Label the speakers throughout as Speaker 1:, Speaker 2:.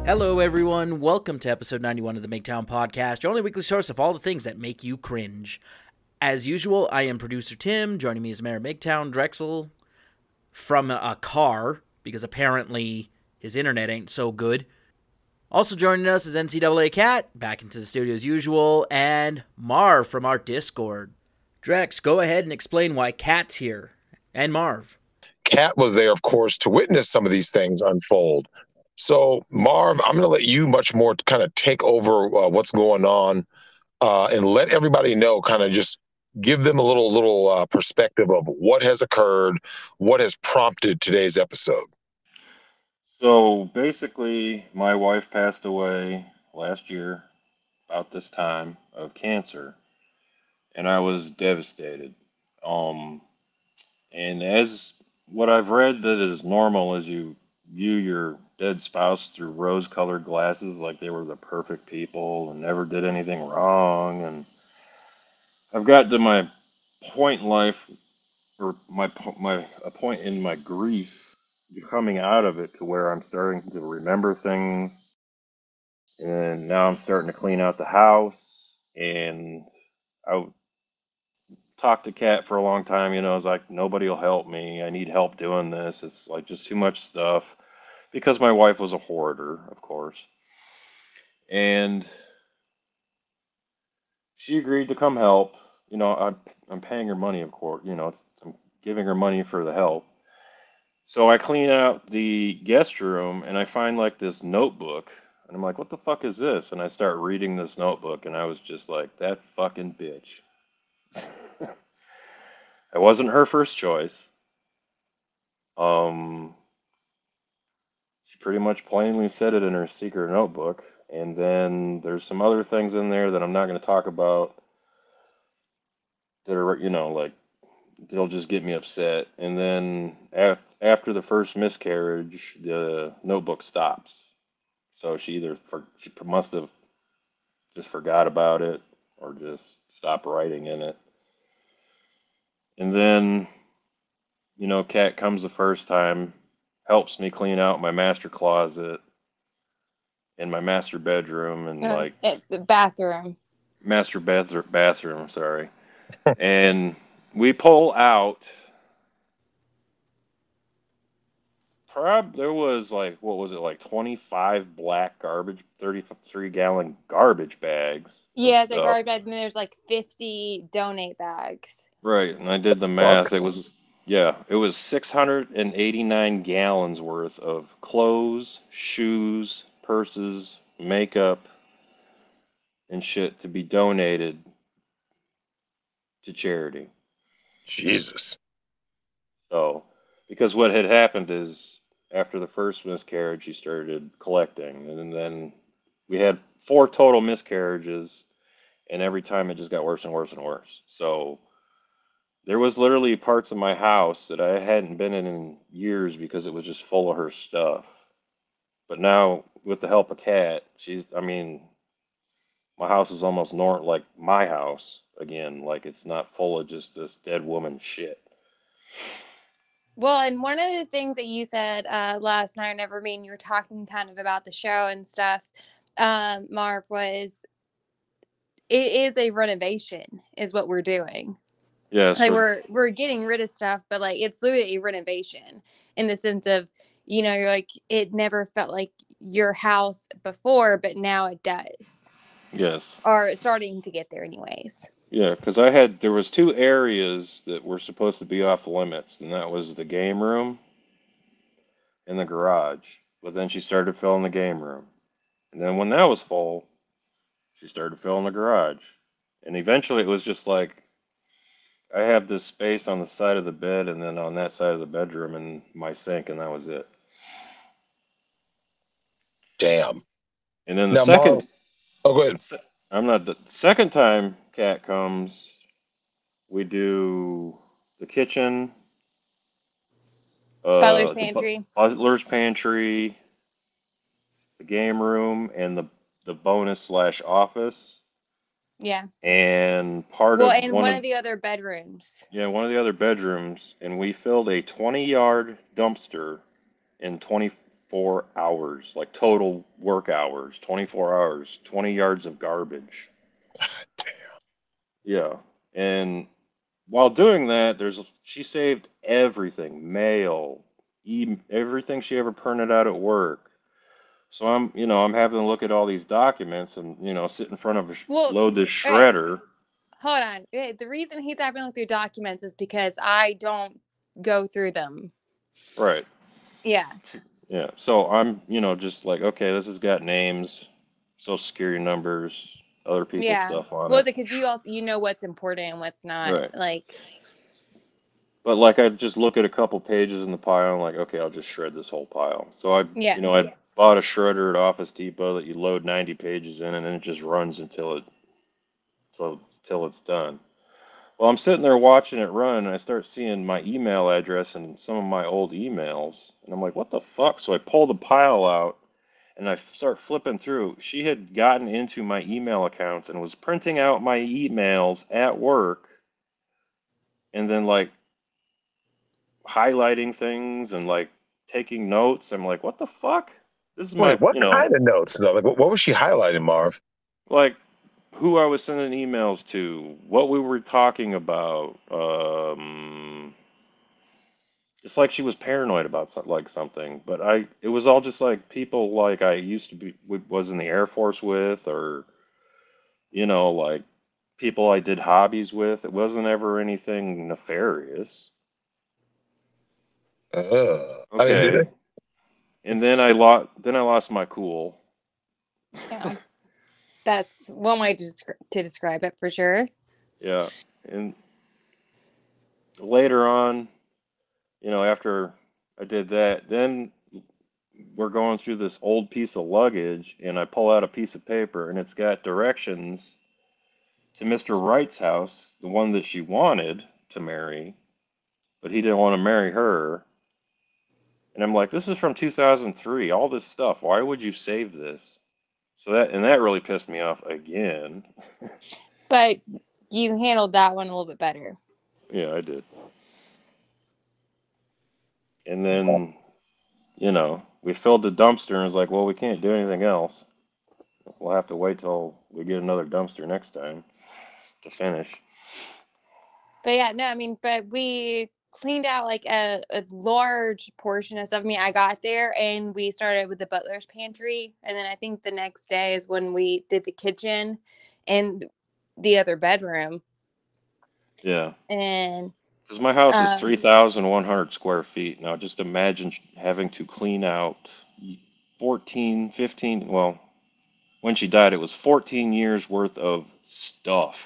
Speaker 1: Hello, everyone. Welcome to episode 91 of the Migtown podcast, your only weekly source of all the things that make you cringe. As usual, I am producer Tim. Joining me is Mayor of Migtown, Drexel, from a car, because apparently his internet ain't so good. Also joining us is NCAA Cat, back into the studio as usual, and Marv from our Discord. Drex, go ahead and explain why Cat's here, and Marv.
Speaker 2: Cat was there, of course, to witness some of these things unfold. So, Marv, I'm going to let you much more kind of take over what's going on and let everybody know, kind of just give them a little perspective of what has occurred, what has prompted today's episode.
Speaker 3: So basically, my wife passed away last year about this time of cancer, and I was devastated. And as what I've read that is normal is you view your dead spouse through rose-colored glasses, like they were the perfect people and never did anything wrong. And I've got to my point in life, or a point in my grief, coming out of it to where I'm starting to remember things, and now I'm starting to clean out the house. And I talked to Kat for a long time. I was like, nobody will help me. I need help doing this. It's like just too much stuff, because my wife was a hoarder, of course. And she agreed to come help. I'm paying her money, of course. I'm giving her money for the help. So I clean out the guest room and I find like this notebook. And I'm like, what the fuck is this? And I start reading this notebook and I was just like, that fucking bitch. I wasn't her first choice. She pretty much plainly said it in her secret notebook. And then there's some other things in there that I'm not going to talk about that are, like, they'll just get me upset. And then after the first miscarriage, the notebook stops. So she must have just forgot about it or just stopped writing in it. And then, Kat comes the first time, helps me clean out my master closet and my master bedroom and
Speaker 4: the bathroom.
Speaker 3: Master bathroom, sorry. And we pull out. There was like, what was it, like 25 black 33-gallon garbage bags.
Speaker 4: Yeah, it's a garbage bag, and there's like 50 donate bags.
Speaker 3: Right, and I did the math. It was 689 gallons worth of clothes, shoes, purses, makeup, and shit to be donated to charity.
Speaker 2: Jesus.
Speaker 3: So, because what had happened is, after the first miscarriage, she started collecting, and then we had 4 total miscarriages, and every time it just got worse and worse and worse. So there was literally parts of my house that I hadn't been in years because it was just full of her stuff. But now, with the help of Kat, my house is almost like my house again. Like, it's not full of just this dead woman shit.
Speaker 4: Well, and one of the things that you said last night, whenever me and you were talking kind of about the show and stuff, Mark, was it is a renovation is what we're doing.
Speaker 3: Yeah,
Speaker 4: like we're getting rid of stuff, but like it's literally a renovation in the sense of, you're like, it never felt like your house before, but now it does.
Speaker 3: Yes.
Speaker 4: Or starting to get there anyways.
Speaker 3: Yeah, because there was 2 areas that were supposed to be off limits, and that was the game room and the garage. But then she started filling the game room. And then when that was full, she started filling the garage. And eventually it was just like, I have this space on the side of the bed and then on that side of the bedroom and my sink, and that was it.
Speaker 2: Damn.
Speaker 3: And then the second...
Speaker 2: Marv, go ahead.
Speaker 3: The second time Kat comes, we do the kitchen,
Speaker 4: Butler's pantry,
Speaker 3: the game room, and the bonus / office.
Speaker 4: Yeah.
Speaker 3: And one
Speaker 4: of the other bedrooms.
Speaker 3: Yeah, one of the other bedrooms, and we filled a 20-yard dumpster in 24 hours, like total work hours, 24 hours, 20 yards of garbage. Yeah. And while doing that, she saved everything, mail, everything she ever printed out at work. So I'm having to look at all these documents and, sit in front of
Speaker 4: Well,
Speaker 3: load this
Speaker 4: okay,
Speaker 3: shredder.
Speaker 4: hold on. The reason he's having to look through documents is because I don't go through them.
Speaker 3: Right.
Speaker 4: Yeah.
Speaker 3: Yeah. So I'm, just like, okay, this has got names, social security numbers, other people's
Speaker 4: Yeah.
Speaker 3: stuff on
Speaker 4: Well,
Speaker 3: it.
Speaker 4: because you know what's important and what's not.
Speaker 3: Right.
Speaker 4: Like,
Speaker 3: But like I just look at a couple pages in the pile and like, okay, I'll just shred this whole pile. So
Speaker 4: yeah.
Speaker 3: I bought a shredder at Office Depot that you load 90 pages in and then it just runs until it's done. Well, I'm sitting there watching it run and I start seeing my email address and some of my old emails and I'm like, what the fuck? So I pull the pile out and I start flipping through. She had gotten into my email accounts and was printing out my emails at work and then like highlighting things and like taking notes. I'm like, what the fuck? This is
Speaker 2: Wait,
Speaker 3: my,
Speaker 2: what kind of notes though? Like, what was she highlighting, Marv?
Speaker 3: like who I was sending emails to, what we were talking about. Just like she was paranoid about something, but it was all just like people like I used to was in the Air Force with, or like people I did hobbies with. It wasn't ever anything nefarious.
Speaker 2: I mean,
Speaker 3: Okay, and then I lost my cool.
Speaker 4: Yeah. That's one way to describe it for sure.
Speaker 3: Yeah, and later on, after I did that, then we're going through this old piece of luggage, and I pull out a piece of paper, and it's got directions to Mr. Wright's house, the one that she wanted to marry, but he didn't want to marry her. And I'm like, this is from 2003, all this stuff. Why would you save this? That really pissed me off again.
Speaker 4: But you handled that one a little bit better.
Speaker 3: Yeah, I did. And then, we filled the dumpster and was like, well, we can't do anything else. We'll have to wait till we get another dumpster next time to finish.
Speaker 4: But yeah, no, I mean, but we cleaned out like a large portion of stuff. I mean, I got there and we started with the butler's pantry. And then I think the next day is when we did the kitchen and the other bedroom.
Speaker 3: Yeah.
Speaker 4: And
Speaker 3: because my house is 3,100 square feet. Now just imagine having to clean out 14, 15, well, when she died, it was 14 years worth of stuff.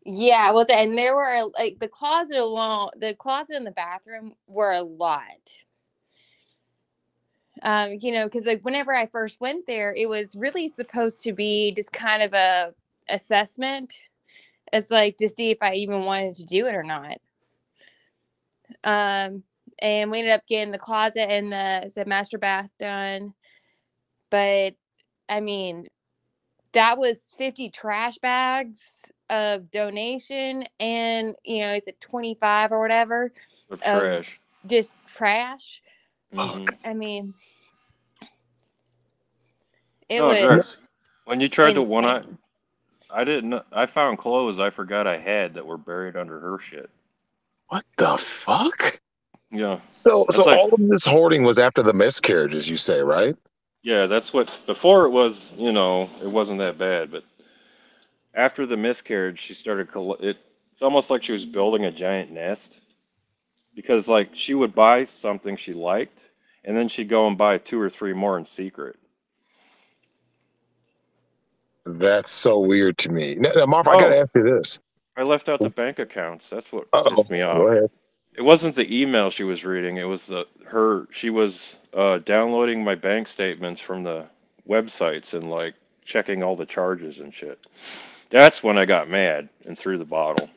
Speaker 4: yeah, it was, and there were like the closet and the bathroom were a lot. Because like whenever I first went there, it was really supposed to be just kind of a assessment. It's like to see if I even wanted to do it or not. And we ended up getting the closet and the master bath done. But I mean, that was 50 trash bags of donation, and is it 25 or whatever
Speaker 3: Of
Speaker 4: of
Speaker 3: trash.
Speaker 4: just trash.
Speaker 3: Hmm.
Speaker 4: I mean, it
Speaker 3: No, Drex,
Speaker 4: was
Speaker 3: when you tried to
Speaker 4: insane.
Speaker 3: I didn't, I found clothes I forgot I had that were buried under her shit.
Speaker 2: what the fuck?
Speaker 3: Yeah.
Speaker 2: So
Speaker 3: That's like,
Speaker 2: all of this hoarding was after the miscarriages, you say, right?
Speaker 3: yeah, that's what, before it was, it wasn't that bad, but after the miscarriage, she started, it's almost like she was building a giant nest. Because like she would buy something she liked, and then she'd go and buy two or three more in secret.
Speaker 2: That's so weird to me. Now, Marv, I gotta
Speaker 3: Oh,
Speaker 2: ask you this.
Speaker 3: I left out the bank accounts. That's what
Speaker 2: Uh-oh.
Speaker 3: pissed me
Speaker 2: Go
Speaker 3: off.
Speaker 2: ahead.
Speaker 3: It wasn't the email she was reading. It was she was downloading my bank statements from the websites and like checking all the charges and shit. That's when I got mad and threw the bottle.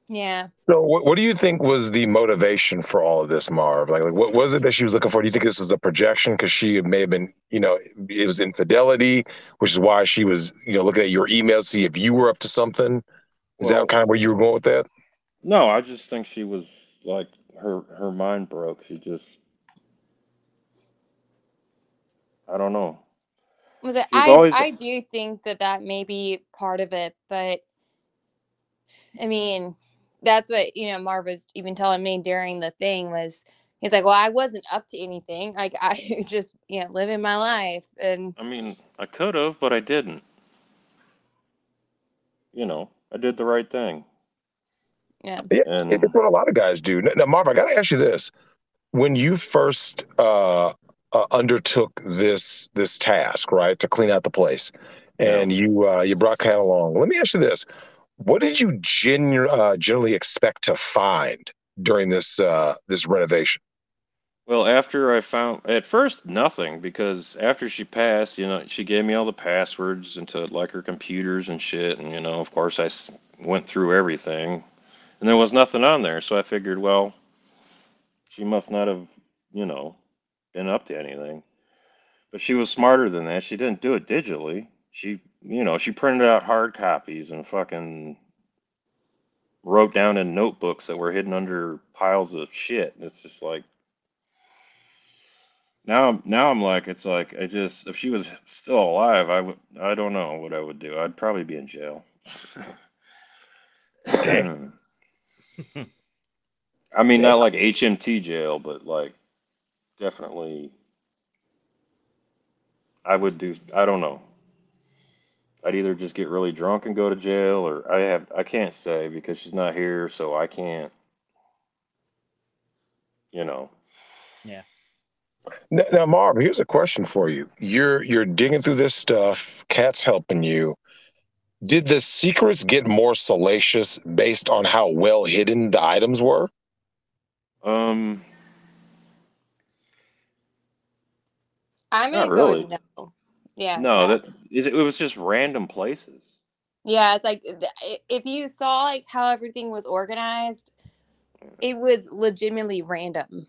Speaker 4: Yeah.
Speaker 2: So, what do you think was the motivation for all of this, Marv? Like, what was it that she was looking for? Do you think this was a projection because she may have been, it was infidelity, which is why she was, looking at your emails to see if you were up to something? Is that
Speaker 3: Well,
Speaker 2: kind of where you were going with that?
Speaker 3: no, I just think she was like her mind broke. She just, I don't know.
Speaker 4: Was it?
Speaker 3: She's always,
Speaker 4: I do think that may be part of it, but I mean, that's what Marv was even telling me during the thing was he's like, well, I wasn't up to anything. Like I just living my life, and
Speaker 3: I mean, I could have, but I didn't. I did the right thing.
Speaker 4: yeah.
Speaker 2: Yeah, it's
Speaker 3: And
Speaker 2: what a lot of guys do. Now, Marv, I got to ask you this: when you first undertook this task, right, to clean out the place,
Speaker 3: yeah.
Speaker 2: and you brought Kat along, let me ask you this: what did you generally expect to find during this renovation?
Speaker 3: Well, after I found, at first, nothing, because after she passed, she gave me all the passwords into like her computers and shit. And, of course, went through everything and there was nothing on there. So I figured, well, she must not have, you know, been up to anything. But she was smarter than that. She didn't do it digitally. She printed out hard copies and fucking wrote down in notebooks that were hidden under piles of shit. And it's just like, now I'm like, it's like if she was still alive, I don't know what I would do. I'd probably be in jail.
Speaker 2: Dang.
Speaker 3: I mean,
Speaker 2: Dang.
Speaker 3: not like HMT jail, but like definitely I would do. I don't know. I'd either just get really drunk and go to jail, or I can't say because she's not here, so I can't. You know.
Speaker 1: Yeah.
Speaker 2: Now, Marv, here's a question for you. You're digging through this stuff. Kat's helping you. Did the secrets get more salacious based on how well hidden the items were?
Speaker 3: Um.
Speaker 4: I'm
Speaker 3: Not
Speaker 4: gonna go
Speaker 3: really.
Speaker 4: with no. Yeah,
Speaker 3: No,
Speaker 4: Zach.
Speaker 3: it was just random places.
Speaker 4: Yeah, it's like if you saw like how everything was organized, it was legitimately random.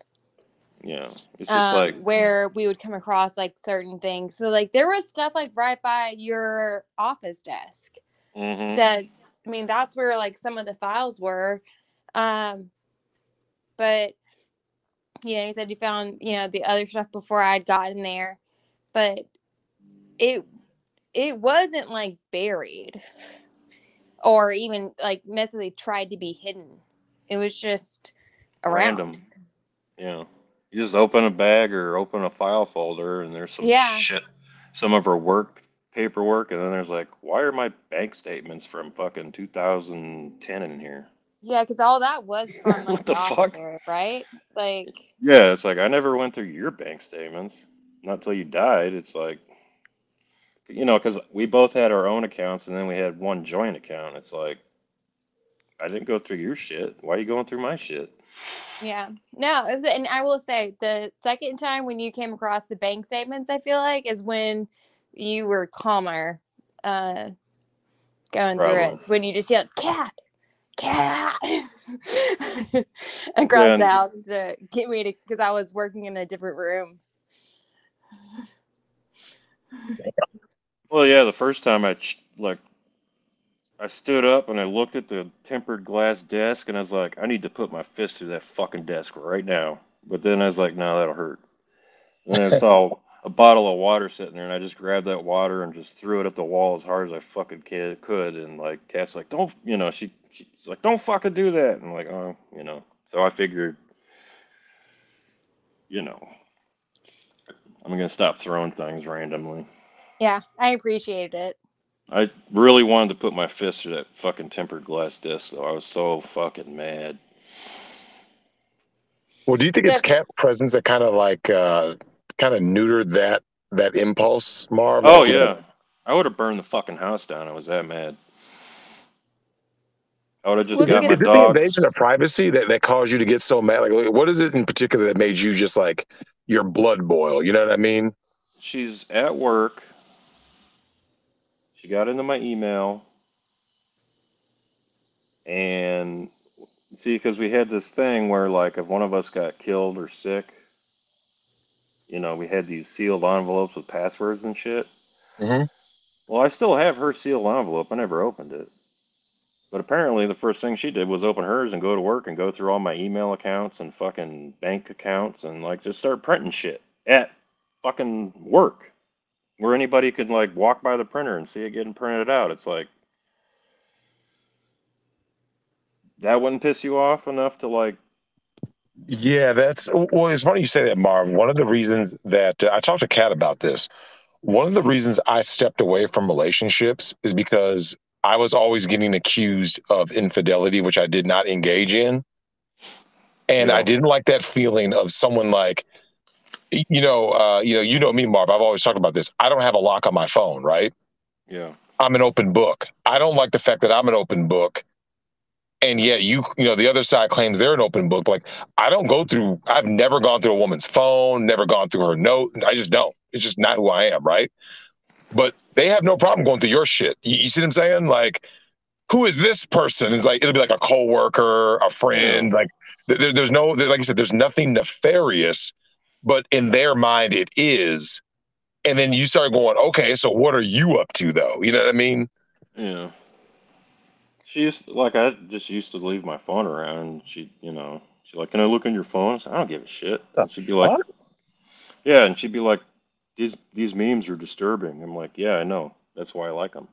Speaker 3: Yeah. It's just like.
Speaker 4: Where we would come across like certain things. So like there was stuff like right by your office desk
Speaker 3: Hmm.
Speaker 4: that I mean that's where like some of the files were. Um, but you said you found the other stuff before I'd gotten there, but it it wasn't like buried or even like necessarily tried to be hidden. It was just around.
Speaker 3: Random. Yeah. You just open a bag or open a file folder and there's some
Speaker 4: Yeah.
Speaker 3: shit, some of her work paperwork, and then there's like, why are my bank statements from fucking 2010 in here?
Speaker 4: Yeah, because all that was from like
Speaker 3: What
Speaker 4: the
Speaker 3: the
Speaker 4: office
Speaker 3: fuck?
Speaker 4: area, right? Like,
Speaker 3: Yeah, it's like I never went through your bank statements. Not till you died. It's like, because we both had our own accounts and then we had one joint account. It's like, I didn't go through your shit. Why are you going through my shit?
Speaker 4: yeah. No, and I will say the second time when you came across the bank statements, I feel like is when you were calmer uh going through it.
Speaker 3: Probably.
Speaker 4: It's when you just yelled, cat, cat across
Speaker 3: Yeah.
Speaker 4: the house to get me to because I was working in a different room.
Speaker 3: Well, yeah, the first time I stood up and I looked at the tempered glass desk and I was like, I need to put my fist through that fucking desk right now. But then I was like, no, that'll hurt. And then I saw a bottle of water sitting there and I just grabbed that water and just threw it at the wall as hard as I fucking could. And like, Kat's like, don't, she's like, don't fucking do that. And I'm like, oh. So I figured, you know, I'm going to stop throwing things randomly.
Speaker 4: Yeah, I appreciated it.
Speaker 3: I really wanted to put my fist through that fucking tempered glass disc, though. I was so fucking mad.
Speaker 2: Well, do you think it's
Speaker 4: So,
Speaker 2: Kat's presence that kind of neutered that impulse, Marv?
Speaker 3: Oh,
Speaker 2: Like,
Speaker 3: yeah. I would have burned the fucking house down. I was that mad. I would have just
Speaker 4: well,
Speaker 3: got my
Speaker 2: is this the
Speaker 3: dogs.
Speaker 2: invasion of privacy that caused you to get so mad? Like, what is it in particular that made you just like your blood boil? You know what I mean?
Speaker 3: She's at work. She got into my email. And see, because we had this thing where, like, if one of us got killed or sick, we had these sealed envelopes with passwords and shit.
Speaker 2: Hmm.
Speaker 3: Well, I still have her sealed envelope. I never opened it. But apparently, the first thing she did was open hers and go to work and go through all my email accounts and fucking bank accounts and like just start printing shit at fucking work where anybody could like walk by the printer and see it getting printed out. It's like that wouldn't piss you off enough to like,
Speaker 2: Yeah, that's well. It's funny you say that, Marv. One of the reasons that I talked to Kat about this. One of the reasons I stepped away from relationships is because I was always getting accused of infidelity, which I did not engage in, and I
Speaker 3: yeah,
Speaker 2: didn't like that feeling of someone like, you know me, Marv. I've always talked about this. I don't have a lock on my phone, right?
Speaker 3: yeah,
Speaker 2: I'm an open book. I don't like the fact that I'm an open book, and yet the other side claims they're an open book. Like I don't go through. I've never gone through a woman's phone, never gone through her note. I just don't. It's just not who I am, right? But they have no problem going through your shit. You see what I'm saying? Like, who is this person? It's like it'll be like a coworker, a
Speaker 3: yeah.
Speaker 2: friend. Like there's no, like I said, there's nothing nefarious, but in their mind it is. And then you start going, okay, so what are you up to though? You know what I mean?
Speaker 3: Yeah. She used like I just used to leave my phone around, and she's like, "Can I look on your phone?" I said, "I don't give a shit."
Speaker 2: The
Speaker 3: And she'd be like,
Speaker 2: fuck?
Speaker 3: "Yeah," and she'd be like, "These memes are disturbing." I'm like, "Yeah, I know. That's why I like them."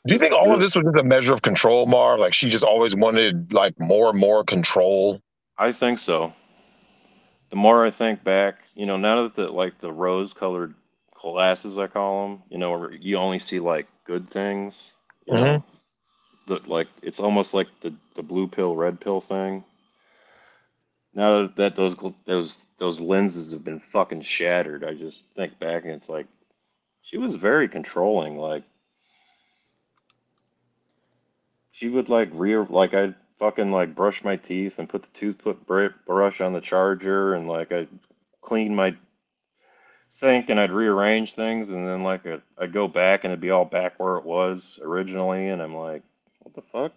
Speaker 2: Do you think all of this was just a measure of control, Marv? Like she just always wanted like more and more control.
Speaker 3: I think so. The more I think back, now that like the rose-colored glasses I call them, where you only see like good things, you
Speaker 2: Hmm.
Speaker 3: know, like it's almost like the blue pill, red pill thing. Now that those lenses have been fucking shattered, I just think back and it's like she was very controlling. Like she would like I'd fucking like brush my teeth and put the brush on the charger and like I'd clean my sink and I'd rearrange things and then like I'd go back and it'd be all back where it was originally and I'm like, what the fuck?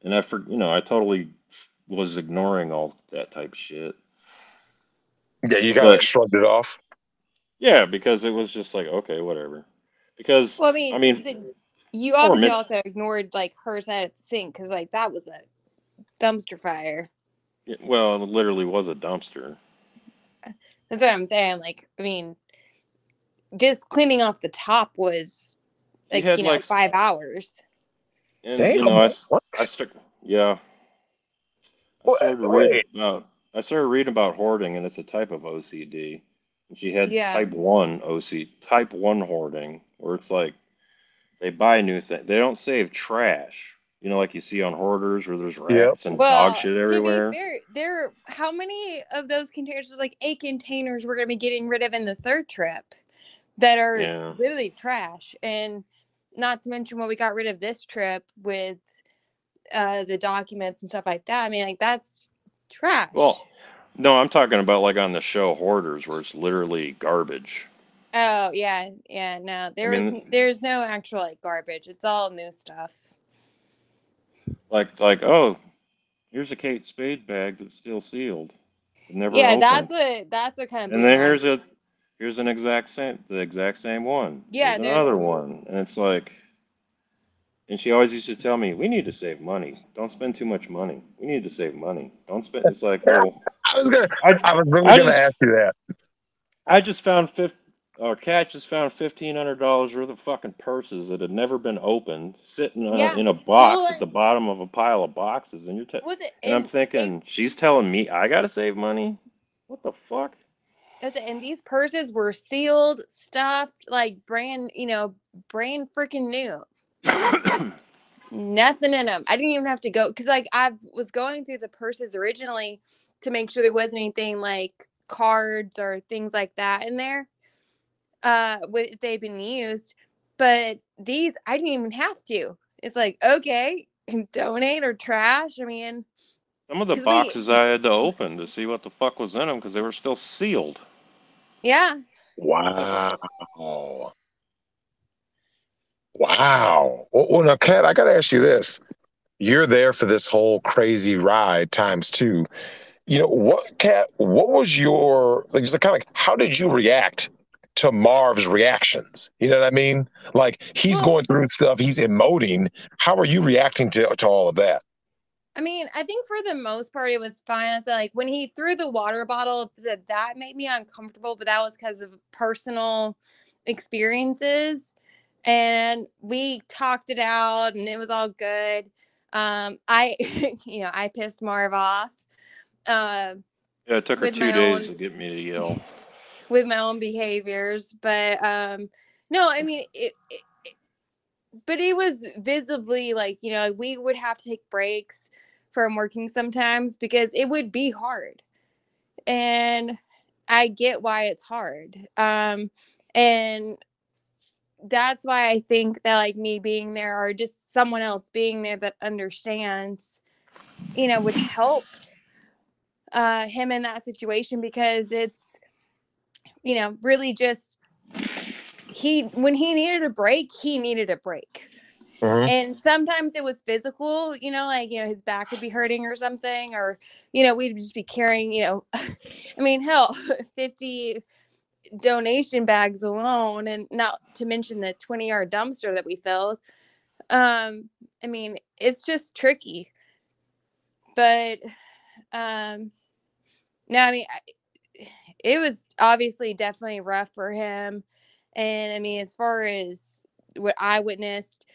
Speaker 3: And I totally was ignoring all that type of shit.
Speaker 2: Yeah, you kind of like
Speaker 3: But
Speaker 2: shrugged it off.
Speaker 3: yeah, because it was just like, okay, whatever. Because
Speaker 4: Well, I
Speaker 3: I
Speaker 4: mean,
Speaker 3: mean,
Speaker 4: you
Speaker 3: poor
Speaker 4: obviously
Speaker 3: Miss.
Speaker 4: also ignored like her side of the sink because like that was a dumpster fire.
Speaker 3: Well, it literally was a dumpster.
Speaker 4: That's what I'm saying. Like, I mean, just cleaning off the top was
Speaker 3: She
Speaker 4: like
Speaker 3: had like,
Speaker 4: 5 hours.
Speaker 3: and
Speaker 2: Damn. What?
Speaker 3: I stuck. Yeah, I
Speaker 2: What?
Speaker 3: started reading
Speaker 2: Wait.
Speaker 3: about. I started reading about hoarding, and it's a type of OCD. And she had
Speaker 4: Yeah.
Speaker 3: type one hoarding, where it's like they buy new things. They don't save trash. Like you see on hoarders, where there's
Speaker 2: Yep.
Speaker 3: rats and dog
Speaker 4: Well,
Speaker 3: shit
Speaker 4: to be
Speaker 3: everywhere.
Speaker 4: fair, how many of those containers? There's like 8 containers we're gonna be getting rid of in the third trip that are
Speaker 3: Yeah.
Speaker 4: literally trash, and not to mention what we got rid of this trip with the documents and stuff like that. I mean, like that's trash.
Speaker 3: Well, no, I'm talking about like on the show Hoarders, where it's literally garbage.
Speaker 4: Oh yeah, yeah. No,
Speaker 3: I mean,
Speaker 4: there's no actual like garbage. It's all new stuff.
Speaker 3: oh, here's a Kate Spade bag that's still sealed, never
Speaker 4: Yeah,
Speaker 3: opened,
Speaker 4: that's what kind of
Speaker 3: and
Speaker 4: blew
Speaker 3: then
Speaker 4: my.
Speaker 3: here's the exact same one. Here's
Speaker 4: Yeah, there's
Speaker 3: another one, and it's like, and she always used to tell me, we need to save money. Don't spend too much money. We need to save money. Don't spend. It's like, well,
Speaker 2: I was gonna.
Speaker 3: I
Speaker 2: I was really
Speaker 3: I
Speaker 2: gonna
Speaker 3: just
Speaker 2: ask you that.
Speaker 3: I just found Cat just found $1,500 worth of fucking purses that had never been opened, sitting
Speaker 4: yeah,
Speaker 3: in a
Speaker 4: still
Speaker 3: box at the bottom of a pile of boxes, and
Speaker 4: was it
Speaker 3: and I'm
Speaker 4: and they
Speaker 3: thinking she's telling me I gotta save money. What the fuck?
Speaker 4: was it, and these purses were sealed, stuffed, like brand freaking new. Nothing in them. I didn't even have to go because like I was going through the purses originally to make sure there wasn't anything like cards or things like that in there. If they've been used, but these I didn't even have to. It's like okay, donate or trash. I mean,
Speaker 3: Some of the
Speaker 4: because we,
Speaker 3: boxes I had to open to see what the fuck was in them because they were still sealed.
Speaker 4: yeah,
Speaker 2: Wow. Wow. Well, now, Kat, I gotta ask you this. You're there for this whole crazy ride times two. What, Kat? What was your like? Just kind of like, how did you react to Marv's reactions. You know what I mean? Like he's
Speaker 4: Well,
Speaker 2: going through stuff, he's emoting. How are you reacting to all of that?
Speaker 4: I mean, I think for the most part it was fine. So like when he threw the water bottle, that made me uncomfortable, but that was because of personal experiences. And we talked it out and it was all good. I I pissed Marv off. Uh,
Speaker 3: Yeah, it took her
Speaker 4: with
Speaker 3: 2 days to get me to yell.
Speaker 4: with my own behaviors, but no, I mean but it was visibly like, we would have to take breaks from working sometimes because it would be hard. And I get why it's hard. And that's why I think that like me being there or just someone else being there that understands, would help him in that situation because it's, really just when he needed a break, he needed a break.
Speaker 2: Mm-hmm.
Speaker 4: And sometimes it was physical, like, his back would be hurting or something, or, we'd just be carrying, I mean, hell, 50 donation bags alone, and not to mention the 20-yard dumpster that we filled. I mean, it's just tricky. But, no, I mean, it was obviously definitely rough for him. And I mean, as far as what I witnessed,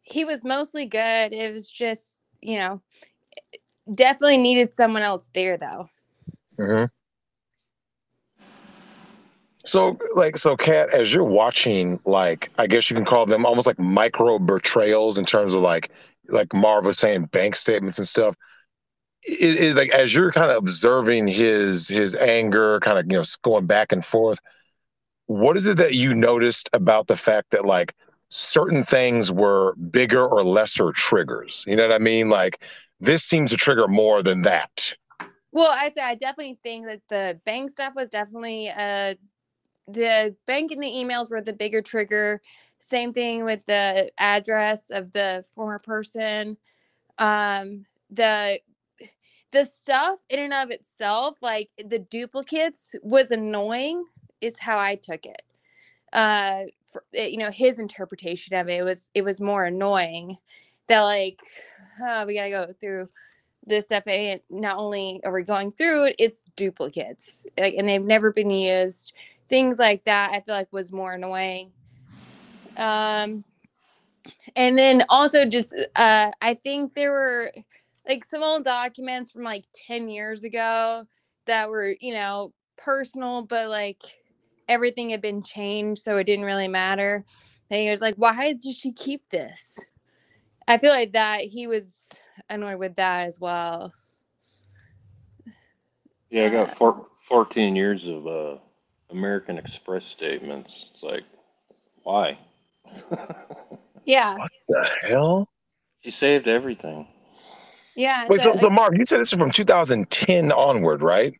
Speaker 4: he was mostly good. It was just, definitely needed someone else there though.
Speaker 2: Mm-hmm. So Kat, as you're watching, like, I guess you can call them almost like micro betrayals in terms of like Marv was saying, bank statements and stuff. Like as you're kind of observing his anger, kind of going back and forth. What is it that you noticed about the fact that like certain things were bigger or lesser triggers? You know what I mean? Like this seems to trigger more than that.
Speaker 4: Well, I definitely think that the bank stuff was definitely the bank and the emails were the bigger trigger. Same thing with the address of the former person. The stuff in and of itself, like the duplicates, was annoying, is how I took it. His interpretation of it was more annoying that like, oh, we gotta go through this stuff, and not only are we going through it, it's duplicates, like, and they've never been used. Things like that, I feel like was more annoying. And then also just, I think there were like some old documents from like 10 years ago that were, personal, but like everything had been changed, so it didn't really matter. And he was like, why did she keep this? I feel like that he was annoyed with that as well.
Speaker 3: Yeah, I got 14 years of American Express statements. It's like, why?
Speaker 4: Yeah.
Speaker 2: What the hell?
Speaker 3: She saved everything.
Speaker 4: Yeah.
Speaker 2: Wait, so
Speaker 4: Like,
Speaker 2: Marv, you said this is from 2010 onward, right?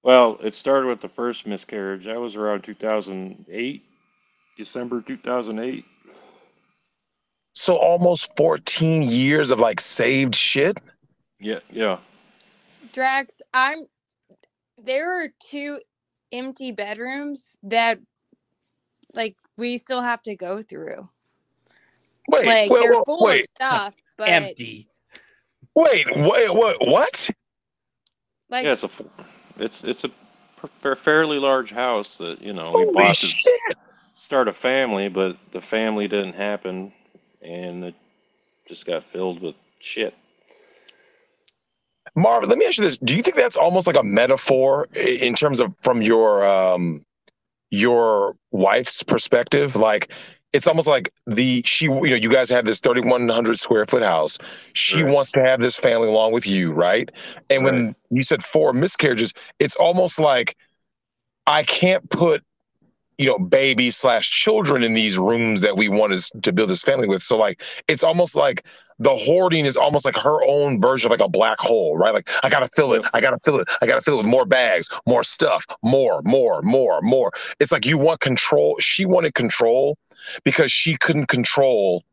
Speaker 3: Well, it started with the first miscarriage. That was around 2008, December 2008.
Speaker 2: So almost 14 years of like saved shit.
Speaker 3: Yeah, yeah.
Speaker 4: Drax, there are 2 empty bedrooms that like we still have to go through.
Speaker 2: Wait,
Speaker 4: Like they're full of stuff, but
Speaker 1: Empty.
Speaker 2: What?
Speaker 4: like,
Speaker 3: Yeah, it's a fairly large house that we
Speaker 2: Holy
Speaker 3: bought to
Speaker 2: shit.
Speaker 3: start a family, but the family didn't happen, and it just got filled with shit.
Speaker 2: Marv, let me ask you this. Do you think that's almost like a metaphor in terms of from your wife's perspective? Like it's almost like you guys have this 3,100 square foot house. She
Speaker 3: Right.
Speaker 2: wants to have this family along with you, right? And
Speaker 3: Right.
Speaker 2: when you said 4 miscarriages, it's almost like I can't put baby/children in these rooms that we want to build this family with. So like, it's almost like the hoarding is almost like her own version of like a black hole, right? Like I gotta fill it.
Speaker 3: Yep.
Speaker 2: I gotta fill it. I gotta fill it with more bags, more stuff, more. It's like you want control. She wanted control because she couldn't control.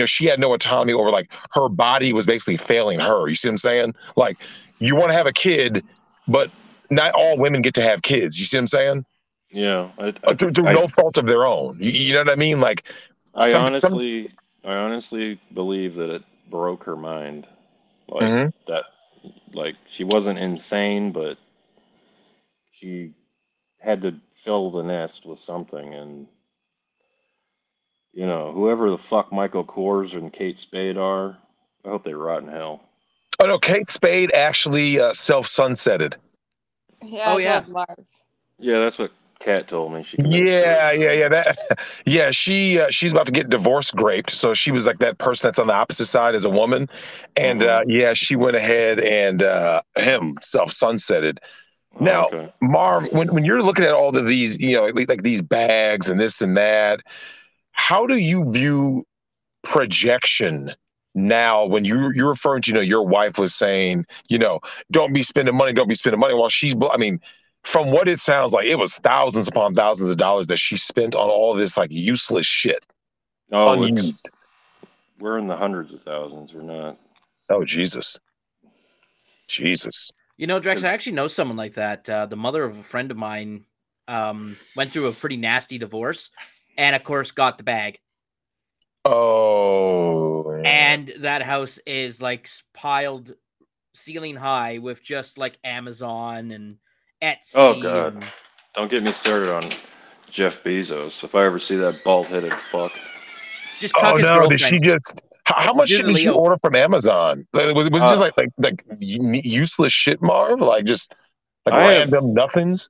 Speaker 2: She had no autonomy over like her body was basically failing her. You see what I'm saying? Like you want to have a kid, but not all women get to have kids. You see what I'm saying?
Speaker 3: Yeah,
Speaker 2: through no fault of their own. You know what I mean? Like
Speaker 3: I
Speaker 2: some.
Speaker 3: honestly believe that it broke her mind. Like
Speaker 2: Mhm.
Speaker 3: that, like she wasn't insane, but she had to fill the nest with something. And whoever the fuck Michael Kors and Kate Spade are, I hope they rot in hell.
Speaker 2: Oh no, Kate Spade actually self-sunsetted.
Speaker 4: Yeah,
Speaker 1: Oh
Speaker 4: I
Speaker 1: yeah.
Speaker 4: told Marv.
Speaker 3: Yeah, that's what Kat told me. She committed
Speaker 2: Yeah, yeah,
Speaker 3: suicide.
Speaker 2: yeah. Yeah. She's about to get divorce graped, so she was like that person that's on the opposite side as a woman, and
Speaker 3: Mm-hmm.
Speaker 2: yeah, she went ahead and him self sunsetted.
Speaker 3: Oh,
Speaker 2: Now,
Speaker 3: okay.
Speaker 2: Marv, when you're looking at all of these, like these bags and this and that, how do you view projection now when you're referring to, your wife was saying, don't be spending money, don't be spending money while I mean, from what it sounds like, it was thousands upon thousands of dollars that she spent on all this like useless shit,
Speaker 3: Oh,
Speaker 2: unused.
Speaker 3: we're in the hundreds of thousands. We're not.
Speaker 2: Oh, Jesus. Jesus.
Speaker 1: Drex, I
Speaker 3: Because
Speaker 1: actually know someone like that. The mother of a friend of mine went through a pretty nasty divorce, and of course got the bag.
Speaker 2: Oh, yeah.
Speaker 1: And that house is like piled ceiling high with just like Amazon and
Speaker 3: oh
Speaker 1: Etsy
Speaker 3: god,
Speaker 1: and
Speaker 3: don't get me started on Jeff Bezos. If I ever see that bald-headed fuck.
Speaker 1: just
Speaker 2: Oh
Speaker 1: cuck his
Speaker 2: no, did she
Speaker 1: girlfriend.
Speaker 2: just how much
Speaker 1: Do
Speaker 2: shit
Speaker 1: the
Speaker 2: did she
Speaker 1: Leo.
Speaker 2: order from Amazon? Like, was it just
Speaker 3: Uh,
Speaker 2: like useless shit, Marv? Like just like
Speaker 3: I have.
Speaker 2: random nothings?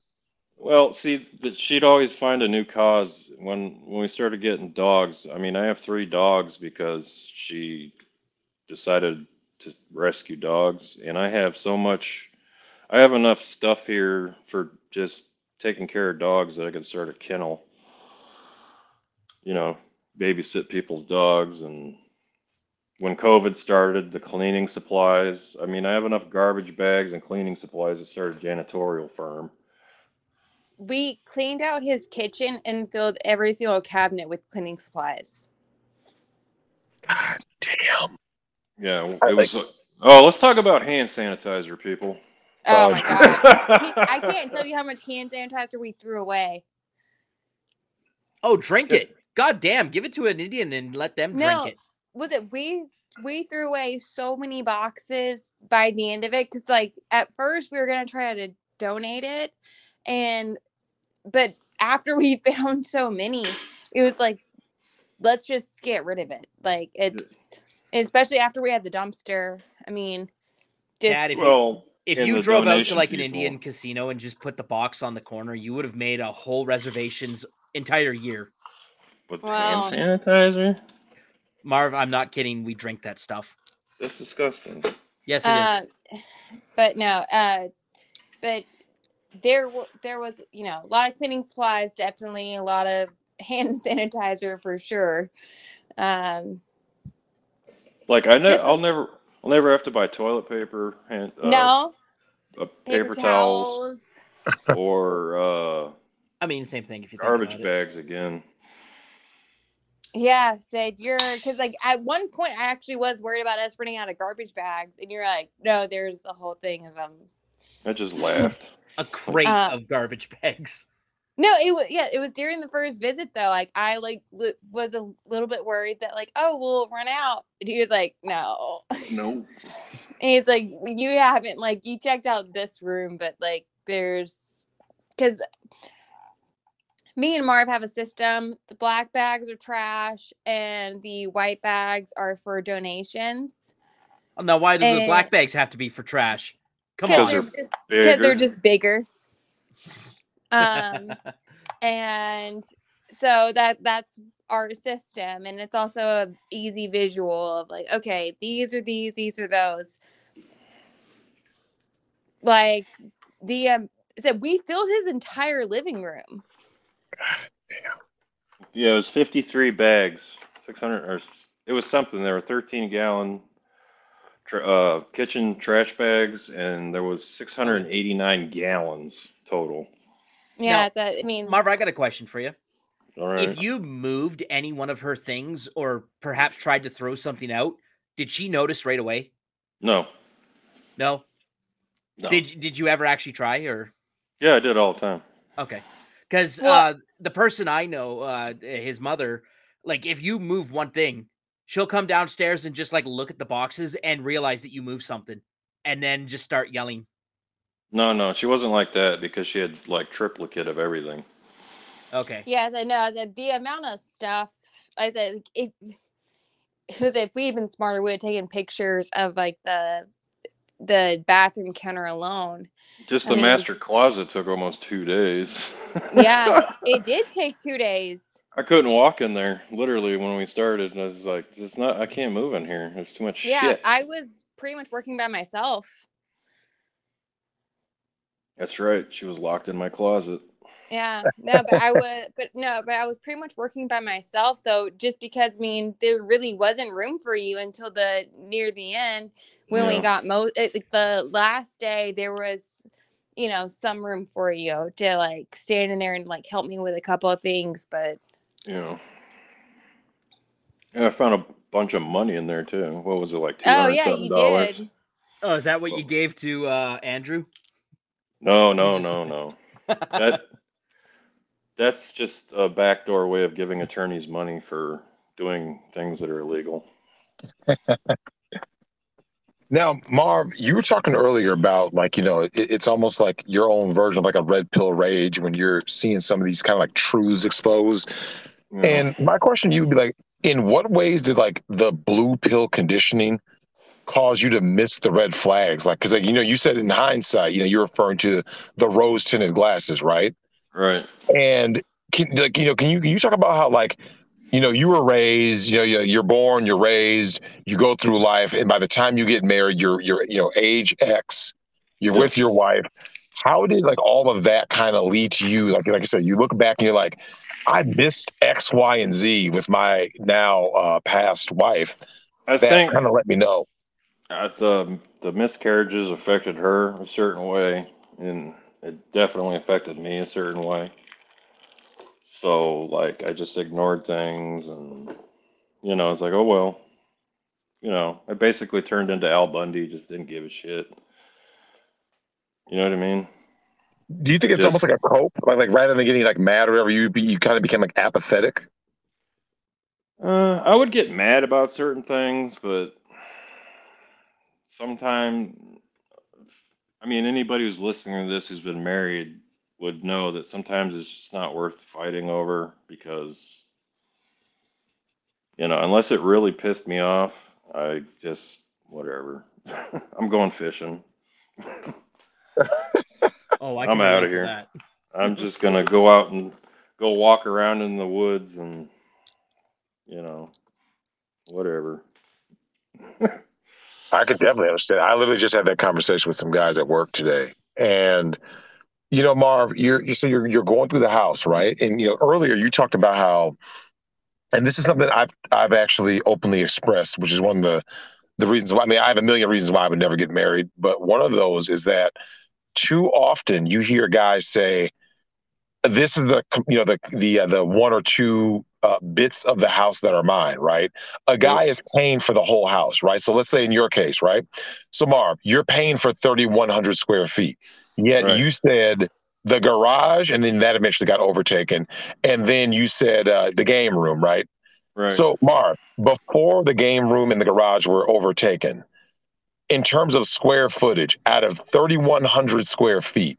Speaker 3: Well, see, that she'd always find a new cause when we started getting dogs. I mean, I have 3 dogs because she decided to rescue dogs, and I have so much. I have enough stuff here for just taking care of dogs that I could start a kennel. You know, babysit people's dogs, and when COVID started, the cleaning supplies. I mean, I have enough garbage bags and cleaning supplies to start a janitorial firm.
Speaker 4: We cleaned out his kitchen and filled every single cabinet with cleaning supplies.
Speaker 2: God damn.
Speaker 3: Yeah,
Speaker 2: I
Speaker 3: it
Speaker 2: like
Speaker 3: was. Oh, let's talk about hand sanitizer, people.
Speaker 4: Oh my God.
Speaker 2: Jesus.
Speaker 4: I can't tell you how much hand sanitizer we threw away.
Speaker 1: Oh, drink it. God damn, give it to an Indian and let them drink
Speaker 4: No,
Speaker 1: it.
Speaker 4: was it we threw away so many boxes by the end of it because like at first we were gonna try to donate it, but after we found so many, it was like let's just get rid of it. Like it's especially after we had the dumpster. I mean,
Speaker 1: Cat,
Speaker 4: just
Speaker 3: Well,
Speaker 1: if
Speaker 3: and
Speaker 1: you
Speaker 3: the
Speaker 1: drove out to
Speaker 3: donation
Speaker 1: like an
Speaker 3: people.
Speaker 1: Indian casino and just put the box on the corner, you would have made a whole reservation's entire year.
Speaker 3: With hand
Speaker 4: well,
Speaker 3: sanitizer?
Speaker 1: Marv, I'm not kidding. We drink that stuff.
Speaker 3: That's disgusting.
Speaker 1: Yes, it is.
Speaker 4: uh, but no, but there was a lot of cleaning supplies, definitely a lot of hand sanitizer for sure. Um,
Speaker 3: Like
Speaker 4: just
Speaker 3: I'll never have to buy toilet paper and
Speaker 4: no paper
Speaker 3: paper towels
Speaker 4: towels.
Speaker 3: or
Speaker 1: I mean, same thing if you think
Speaker 3: garbage
Speaker 1: about it.
Speaker 3: bags again.
Speaker 4: Yeah, said because like at one point I actually was worried about us running out of garbage bags, and you're like, no, there's a whole thing of them.
Speaker 3: I just laughed.
Speaker 1: A crate of garbage bags.
Speaker 4: No, it was during the first visit though. Like I was a little bit worried that like, oh, we'll run out. And he was like, no.
Speaker 3: No.
Speaker 4: And he's like, you haven't like you checked out this room, but like because me and Marv have a system. The black bags are trash and the white bags are for donations.
Speaker 1: Now, why do the
Speaker 4: And
Speaker 1: black bags have to be for trash? Come
Speaker 4: because
Speaker 1: on.
Speaker 4: they're just bigger. And so that's our system, and it's also a easy visual of like, okay, these are those. Like the said we filled his entire living room.
Speaker 3: Yeah, it was 53 bags, 600 or it was something. There were 13-gallon kitchen trash bags, and there was 689 gallons total.
Speaker 4: Yeah,
Speaker 1: Now,
Speaker 4: I mean,
Speaker 1: Marv, I got a question for you.
Speaker 3: All right.
Speaker 1: If you moved any one of her things or perhaps tried to throw something out, did she notice right away?
Speaker 3: No.
Speaker 1: No?
Speaker 3: No.
Speaker 1: Did you ever actually try or?
Speaker 3: Yeah, I did all the time.
Speaker 1: Okay. Because
Speaker 4: Well,
Speaker 1: the person I know, his mother, like if you move one thing, she'll come downstairs and just like look at the boxes and realize that you moved something, and then just start yelling.
Speaker 3: No, she wasn't like that because she had like triplicate of everything.
Speaker 1: Okay.
Speaker 4: yes, I know. I said the amount of stuff. I said if we'd been smarter, we'd have taken pictures of like the bathroom counter alone.
Speaker 3: Just
Speaker 4: I
Speaker 3: the
Speaker 4: mean,
Speaker 3: master closet took almost 2 days.
Speaker 4: yeah, it did take 2 days.
Speaker 3: I couldn't walk in there literally when we started, and I was like, "It's not. I can't move in here. There's too much
Speaker 4: Yeah,
Speaker 3: shit."
Speaker 4: I was pretty much working by myself.
Speaker 3: That's right. She was locked in my closet.
Speaker 4: Yeah, no, but I was, but no, but I was pretty much working by myself though, just because I mean there really wasn't room for you until the near the end when we
Speaker 3: Yeah.
Speaker 4: got the last day there was, some room for you to like stand in there and like help me with a couple of things, but
Speaker 3: Yeah. And I found a bunch of money in there too. What was it, like two
Speaker 4: oh
Speaker 3: hundred
Speaker 4: yeah,
Speaker 3: something
Speaker 4: you
Speaker 3: dollars?
Speaker 4: did.
Speaker 1: Oh, is that what you
Speaker 3: Well,
Speaker 1: gave to Andrew?
Speaker 3: no,
Speaker 1: You
Speaker 3: no,
Speaker 1: just
Speaker 3: no, no. That that's just a backdoor way of giving attorneys money for doing things that are illegal.
Speaker 2: Now, Marv, you were talking earlier about like, it's almost like your own version of like a red pill rage when you're seeing some of these kind of like truths exposed.
Speaker 3: You know.
Speaker 2: And my question to you would be like, in what ways did like the blue pill conditioning cause you to miss the red flags? Like, because like, you said in hindsight, you're referring to the rose tinted glasses, right?
Speaker 3: Right.
Speaker 2: And can you talk about how like you were raised, you're born, you're raised, you go through life, and by the time you get married, you're age X, you're
Speaker 3: Yep.
Speaker 2: with your wife. How did like all of that kind of lead to you? Like I said, you look back and you're like, I missed X, Y, and Z with my now past wife.
Speaker 3: I
Speaker 2: That
Speaker 3: think
Speaker 2: kind of let me know.
Speaker 3: the miscarriages affected her a certain way, and it definitely affected me a certain way. So like I just ignored things, and it's like, oh well, I basically turned into Al Bundy, just didn't give a shit. You know what I mean?
Speaker 2: Do you
Speaker 3: I
Speaker 2: think it's almost
Speaker 3: just
Speaker 2: like a cope? Like rather than getting like mad or whatever, you kind of became like apathetic.
Speaker 3: I would get mad about certain things, but sometimes, I mean, anybody who's listening to this who's been married would know that sometimes it's just not worth fighting over because, unless it really pissed me off, I just, whatever. I'm going fishing.
Speaker 1: Oh, I
Speaker 3: I'm
Speaker 1: can
Speaker 3: out of
Speaker 1: relate to
Speaker 3: here.
Speaker 1: that.
Speaker 3: I'm just gonna go out and go walk around in the woods and, you know, whatever.
Speaker 2: I could definitely understand. I literally just had that conversation with some guys at work today, and Marv, you're going through the house, right? And earlier you talked about how, and this is something I've actually openly expressed, which is one of the reasons why. I mean, I have a million reasons why I would never get married, but one of those is that too often you hear guys say, this is the one or two bits of the house that are mine, right? A
Speaker 3: Yep.
Speaker 2: guy is paying for the whole house, right? So let's say in your case, right? So Marv, you're paying for 3,100 square feet, yet
Speaker 3: Right.
Speaker 2: you said the garage, and then that eventually got overtaken, and then you said the game room, right?
Speaker 3: Right.
Speaker 2: So Marv, before the game room and the garage were overtaken, in terms of square footage, out of 3,100 square feet,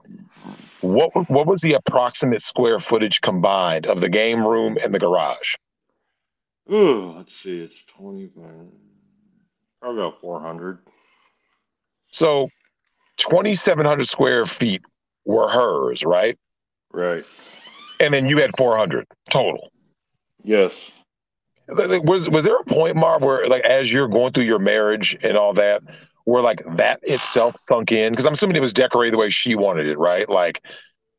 Speaker 2: what was the approximate square footage combined of the game room and the garage?
Speaker 3: Ooh, let's see. It's 25. Probably about 400.
Speaker 2: So 2,700 square feet were hers, right?
Speaker 3: Right.
Speaker 2: And then you had 400 total.
Speaker 3: Yes.
Speaker 2: Was there a point, Marv, where like as you're going through your marriage and all that, where like that itself sunk in? Because I'm assuming it was decorated the way she wanted it, right? Like,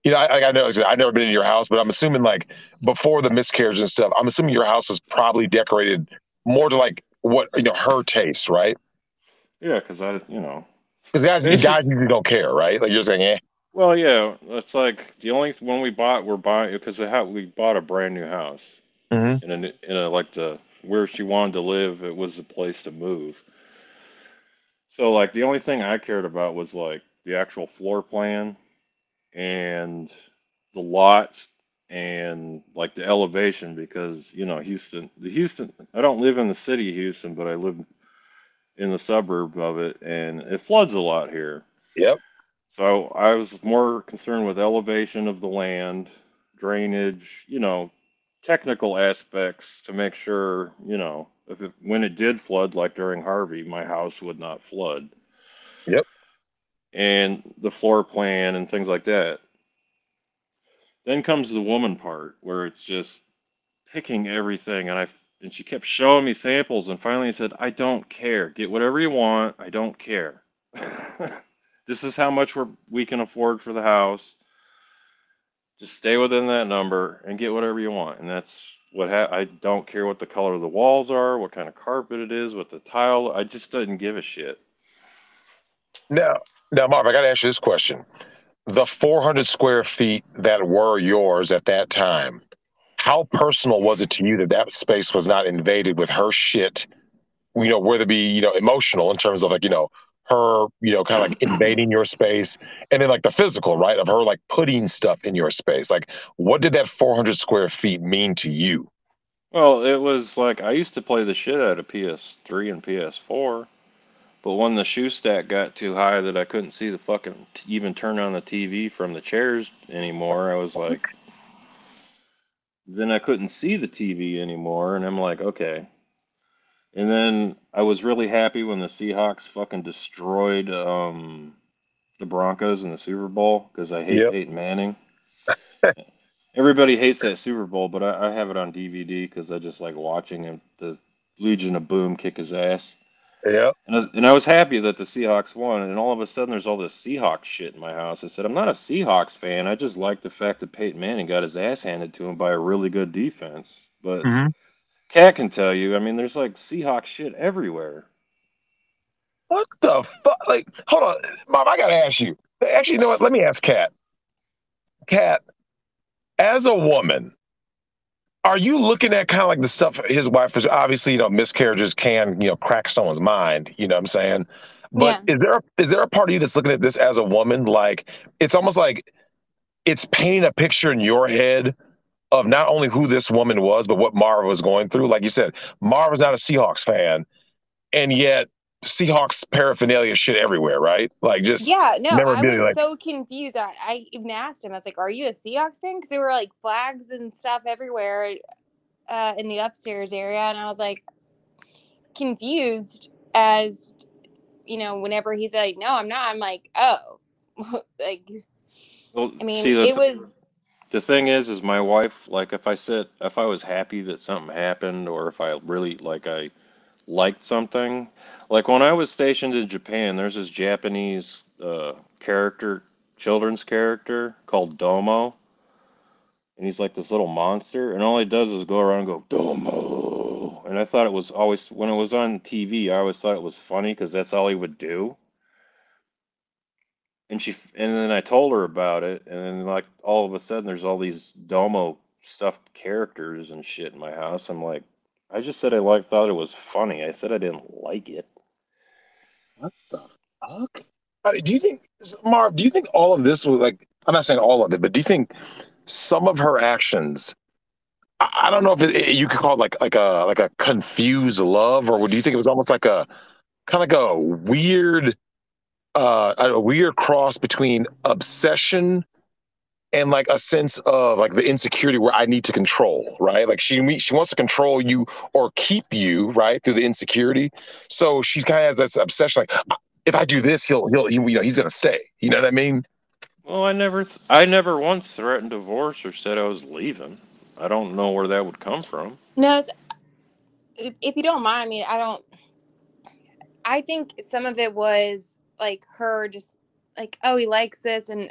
Speaker 2: I know I've never been in your house, but I'm assuming like before the miscarriage and stuff, I'm assuming your house was probably decorated more to like what her taste, right?
Speaker 3: Yeah, because
Speaker 2: Because
Speaker 3: this
Speaker 2: guys
Speaker 3: is,
Speaker 2: usually don't care, right? Like you're saying, eh.
Speaker 3: well, yeah, it's like the only when we're buying because we bought a brand new house
Speaker 2: Hmm.
Speaker 3: in a like the where she wanted to live. It was the place to move. So like the only thing I cared about was like the actual floor plan and the lot. and like the elevation, because Houston, I don't live in the city of Houston, but I live in the suburb of it, and it floods a lot here.
Speaker 2: Yep.
Speaker 3: So I was more concerned with elevation of the land, drainage, technical aspects to make sure, when it did flood, like during Harvey, my house would not flood,
Speaker 2: Yep.
Speaker 3: and the floor plan and things like that. Then comes the woman part where it's just picking everything, and she kept showing me samples, and finally I said, I don't care. Get whatever you want. I don't care. This is how much we can afford for the house. Just stay within that number and get whatever you want. And that's I don't care what the color of the walls are, what kind of carpet it is, what the tile. I just didn't give a shit.
Speaker 2: Now, Marv, I got to ask you this question. The 400 square feet that were yours at that time, how personal was it to you that that space was not invaded with her shit? Whether it be, emotional in terms of like, her, kind of like invading your space, and then like the physical, right? Of her like putting stuff in your space. Like, what did that 400 square feet mean to you?
Speaker 3: Well, it was like I used to play the shit out of PS3 and PS4, but when the shoe stack got too high that I couldn't see the fucking even turn on the TV from the chairs anymore, I was like, then I couldn't see the TV anymore, and I'm like, okay. And then I was really happy when the Seahawks fucking destroyed the Broncos in the Super Bowl, because I hate
Speaker 2: Yep.
Speaker 3: Peyton Manning. Everybody hates that Super Bowl, but I have it on DVD because I just like watching him, the Legion of Boom kick his ass.
Speaker 2: Yep.
Speaker 3: And I was happy that the Seahawks won, and all of a sudden there's all this Seahawks shit in my house. I said, I'm not a Seahawks fan. I just like the fact that Peyton Manning got his ass handed to him by a really good defense. But
Speaker 2: Mm-hmm.
Speaker 3: Cat can tell you, I mean, there's like Seahawks shit everywhere.
Speaker 2: What the fuck? Like, hold on, Mom, I gotta ask you. Actually, you know what? Let me ask Kat. Kat, as a woman, are you looking at kind of like the stuff his wife is obviously, miscarriages can, crack someone's mind, you know what I'm saying? But
Speaker 4: Yeah.
Speaker 2: is there a part of you that's looking at this as a woman? Like, it's almost like it's painting a picture in your head of not only who this woman was, but what Marv was going through. Like you said, Marv was not a Seahawks fan, and yet Seahawks paraphernalia shit everywhere, right? Like just
Speaker 4: Yeah, no, I
Speaker 2: memorabilia.
Speaker 4: was
Speaker 2: Like,
Speaker 4: so confused. I even asked him, I was like, are you a Seahawks fan? Because there were like flags and stuff everywhere in the upstairs area. And I was like, confused as, whenever he's like, no, I'm not. I'm like, oh, like,
Speaker 3: Well,
Speaker 4: I mean,
Speaker 3: see,
Speaker 4: it was,
Speaker 3: the thing is my wife, like, if I was happy that something happened, or if I really, like, I liked something, like when I was stationed in Japan, there's this Japanese children's character called Domo, and he's like this little monster, and all he does is go around and go Domo, and I thought it was always, when it was on TV, I always thought it was funny because that's all he would do. And then I told her about it, and then like all of a sudden there's all these Domo stuffed characters and shit in my house. I'm like, I just said thought it was funny. I said I didn't like it.
Speaker 2: what the fuck? Do you think, Marv? Do you think all of this was like? I'm not saying all of it, but do you think some of her actions? I don't know if you could call it like a confused love, or do you think it was almost like a kind of like a weird cross between obsession and like a sense of like the insecurity where I need to control, right? Like she wants to control you or keep you, right, through the insecurity. So she's kind of has this obsession, like if I do this, he's gonna stay. You know what I mean?
Speaker 3: Well, I never once threatened divorce or said I was leaving. I don't know where that would come from.
Speaker 4: no, if you don't mind, I mean, I think some of it was like her just like, oh, he likes this, and,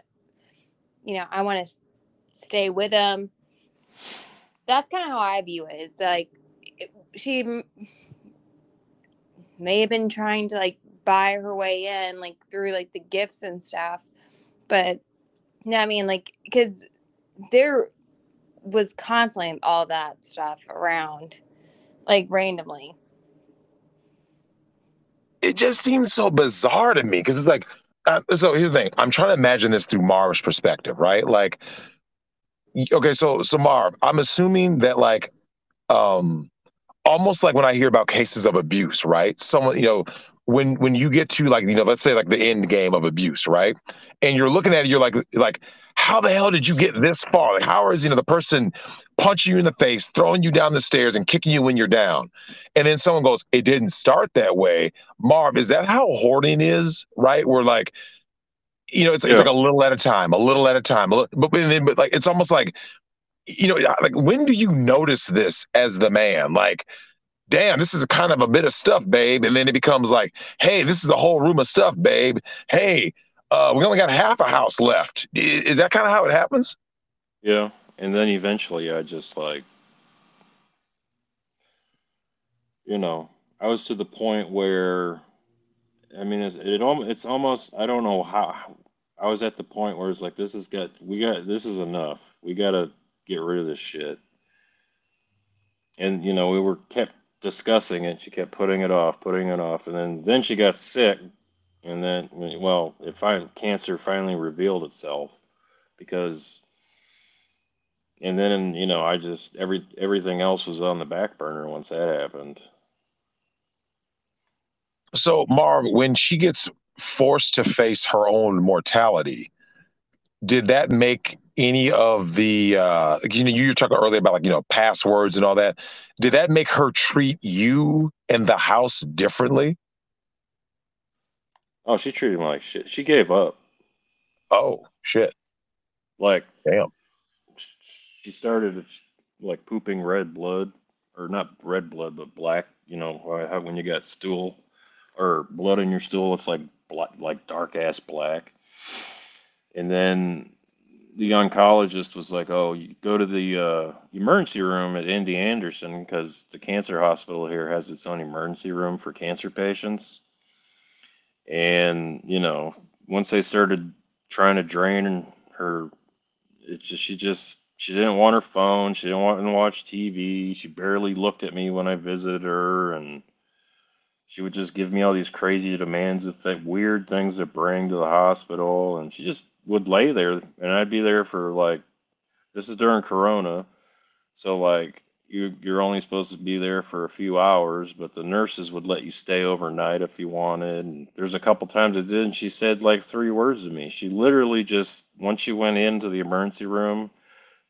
Speaker 4: I want to stay with him. That's kind of how I view it. Is like she may have been trying to like buy her way in, like through like the gifts and stuff, but no, I mean, like, because there was constantly all that stuff around, like randomly.
Speaker 2: It just seems so bizarre to me because it's like, so here's the thing. I'm trying to imagine this through Marv's perspective, right? Like Okay, so Marv, I'm assuming that like um almost like when I hear about cases of abuse, right? Someone, when you get to like, let's say like the end game of abuse, right? And you're looking at it, you're like, how the hell did you get this far? Like, how is the person punching you in the face, throwing you down the stairs, and kicking you when you're down? And then someone goes, it didn't start that way. Marv, is that how hoarding is, right? We're like, it's like
Speaker 3: Yeah.
Speaker 2: a little at a time, a little at a time, but like it's almost like, like when do you notice this as the man? Like, damn, this is kind of a bit of stuff, babe. And then it becomes like, hey, this is a whole room of stuff, babe. Hey, we only got half a house left. Is that kind of how it happens?
Speaker 3: Yeah. And then eventually I just like, I was to the point where, I mean, it's almost, I don't know how, I was at the point where it's like, this is enough. We got to get rid of this shit. And, we were kept discussing it. She kept putting it off, putting it off. And then she got sick. And then, well, cancer finally revealed itself because, and then, I just, everything else was on the back burner once that happened.
Speaker 2: So, Marv, when she gets forced to face her own mortality, did that make any of the, you were talking earlier about like, passwords and all that. Did that make her treat you and the house differently?
Speaker 3: Oh, she treated me like shit. She gave up.
Speaker 2: Oh, shit.
Speaker 3: Like,
Speaker 2: Damn.
Speaker 3: she started like pooping red blood, or not red blood, but black. How when you got stool or blood in your stool, it's like like dark ass black. And then the oncologist was like, "Oh, you go to the emergency room at MD Anderson because the cancer hospital here has its own emergency room for cancer patients." And once they started trying to drain her, she didn't want her phone. She didn't want to watch TV. She barely looked at me when I visited her, and she would just give me all these crazy demands of weird things to bring to the hospital. And she just would lay there, and I'd be there for like, this is during Corona, so like you're only supposed to be there for a few hours, but the nurses would let you stay overnight if you wanted. And there's a couple times I did, and she said like 3 words to me. She literally just, once she went into the emergency room,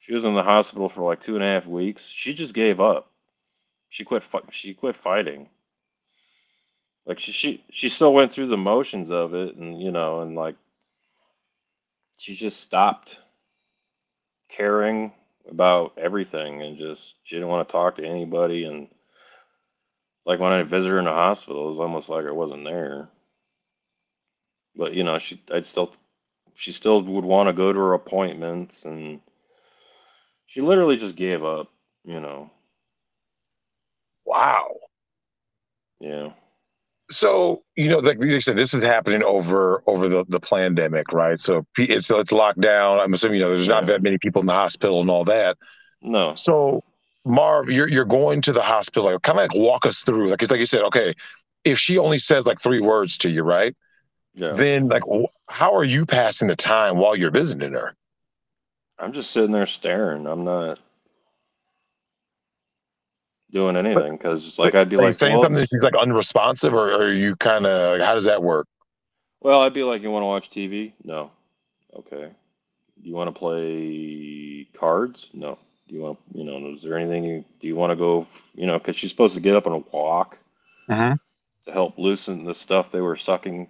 Speaker 3: she was in the hospital for like 2.5 weeks. She just gave up. She quit. She quit fighting. Like she still went through the motions of it, and and like she just stopped caring about everything, and just she didn't want to talk to anybody. And like when I visit her in the hospital, it was almost like I wasn't there. But she still would want to go to her appointments, and she literally just gave up. You know,
Speaker 2: Wow.
Speaker 3: yeah,
Speaker 2: So, like you said, this is happening over the pandemic, right? So it's locked down. I'm assuming, there's not
Speaker 3: yeah,
Speaker 2: that many people in the hospital and all that.
Speaker 3: no,
Speaker 2: So, Marv, you're going to the hospital. Like, kind of like walk us through. Like it's like you said, okay, if she only says like 3 words to you, right?
Speaker 3: yeah.
Speaker 2: Then like, how are you passing the time while you're visiting her?
Speaker 3: I'm just sitting there staring. I'm not doing
Speaker 2: But,
Speaker 3: anything because,
Speaker 2: but
Speaker 3: like, I'd be
Speaker 2: are you
Speaker 3: like,
Speaker 2: saying something that she's like unresponsive, or are you kind of how does that work?
Speaker 3: I'd be like, you want to watch TV? No. Okay. Do you want to play cards? No. Do you want, is there anything do you want to go, because she's supposed to get up and walk
Speaker 2: Hmm.
Speaker 3: to help loosen the stuff they were sucking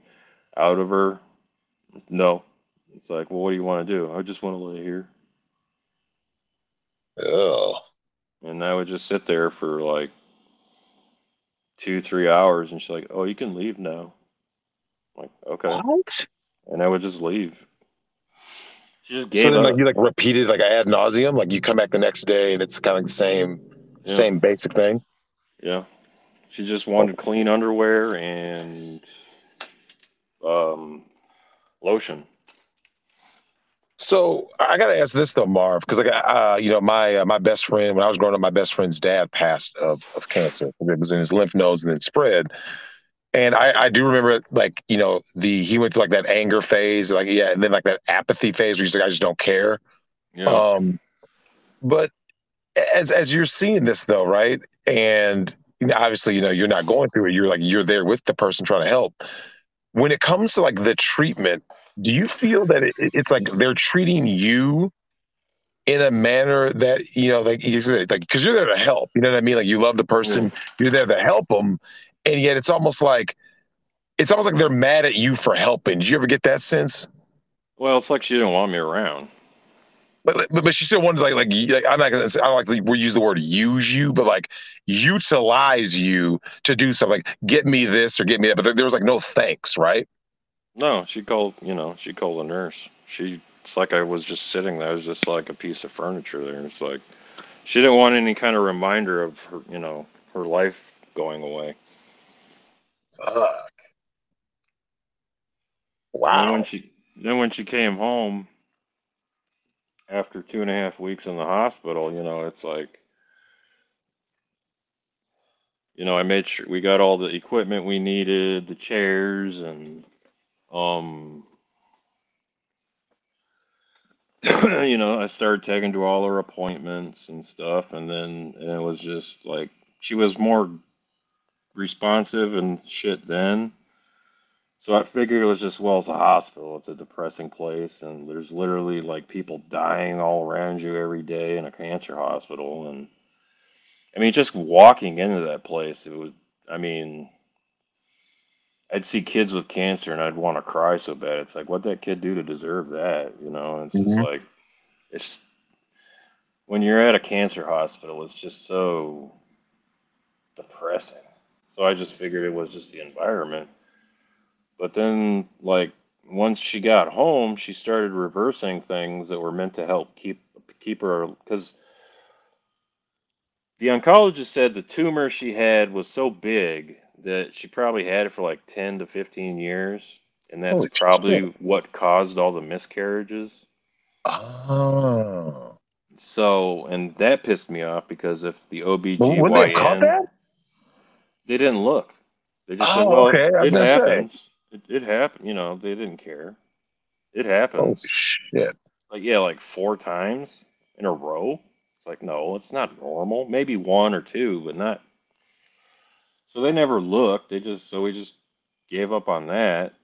Speaker 3: out of her? No. It's like, well, what do you want to do? I just want to lay here.
Speaker 2: Oh,
Speaker 3: And I would just sit there for like 2, 3 hours, and she's like, oh, you can leave now. I'm like, okay.
Speaker 2: what?
Speaker 3: And I would just leave. She just
Speaker 2: So
Speaker 3: gave
Speaker 2: then, like
Speaker 3: up.
Speaker 2: you like repeat it like ad nauseum. Like you come back the next day and it's kind of like the same
Speaker 3: Yeah.
Speaker 2: same basic thing.
Speaker 3: Yeah. She just wanted clean underwear and um, lotion.
Speaker 2: So I got to ask this though, Marv, because like my best friend when I was growing up, my best friend's dad passed of cancer. It was in his lymph nodes and then spread. And I do remember like he went through like that anger phase, like yeah, and then like that apathy phase where he's like I just don't care.
Speaker 3: Yeah.
Speaker 2: Um, But as you're seeing this though, right? And obviously, you're not going through it. You're there with the person trying to help. When it comes to like the treatment, do you feel that it's like they're treating you in a manner that like you said, like because you're there to help, you know what I mean? Like you love the
Speaker 3: Yeah.
Speaker 2: person, you're there to help them, and yet it's almost like they're mad at you for helping. Did you ever get that sense?
Speaker 3: Well, it's like she didn't want me around.
Speaker 2: But she still wanted to like I'm not gonna say I don't like we use the word use you, but like utilize you to do something like get me this or get me that. But there was like no thanks, right?
Speaker 3: No, she called the nurse. It's like I was just sitting there. I was just like a piece of furniture there. It's like she didn't want any kind of reminder of her, her life going away.
Speaker 2: Fuck.
Speaker 3: And then
Speaker 2: Wow.
Speaker 3: when she came home after 2.5 weeks in the hospital, it's like, I made sure we got all the equipment we needed, the chairs, and um, I started taking to all her appointments and stuff, and it was just like she was more responsive and shit then. So I figured it was just, well, it's a hospital, it's a depressing place, and there's literally like people dying all around you every day in a cancer hospital, and I mean, just walking into that place, it was, I mean, I'd see kids with cancer and I'd want to cry so bad. It's like, what'd that kid do to deserve that? It's just
Speaker 2: Mhm.
Speaker 3: like, it's when you're at a cancer hospital, it's just so depressing. So I just figured it was just the environment. But then, like, once she got home, she started reversing things that were meant to help keep her, because the oncologist said the tumor she had was so big that she probably had it for like 10 to 15 years, and that's
Speaker 2: Holy shit.
Speaker 3: probably what caused all the miscarriages.
Speaker 2: Oh.
Speaker 3: So, and that pissed me off because if the
Speaker 2: But wouldn't they have caught
Speaker 3: OBGYN,
Speaker 2: that?
Speaker 3: they didn't look. They just said,
Speaker 2: Oh,
Speaker 3: well,
Speaker 2: okay. I was
Speaker 3: it
Speaker 2: gonna say.
Speaker 3: happens. It happened. They didn't care. It
Speaker 2: Holy
Speaker 3: happens.
Speaker 2: shit.
Speaker 3: Like, yeah, like 4 times in a row. It's like, no, it's not normal. Maybe one or two, but not. So they never looked. So we just gave up on that.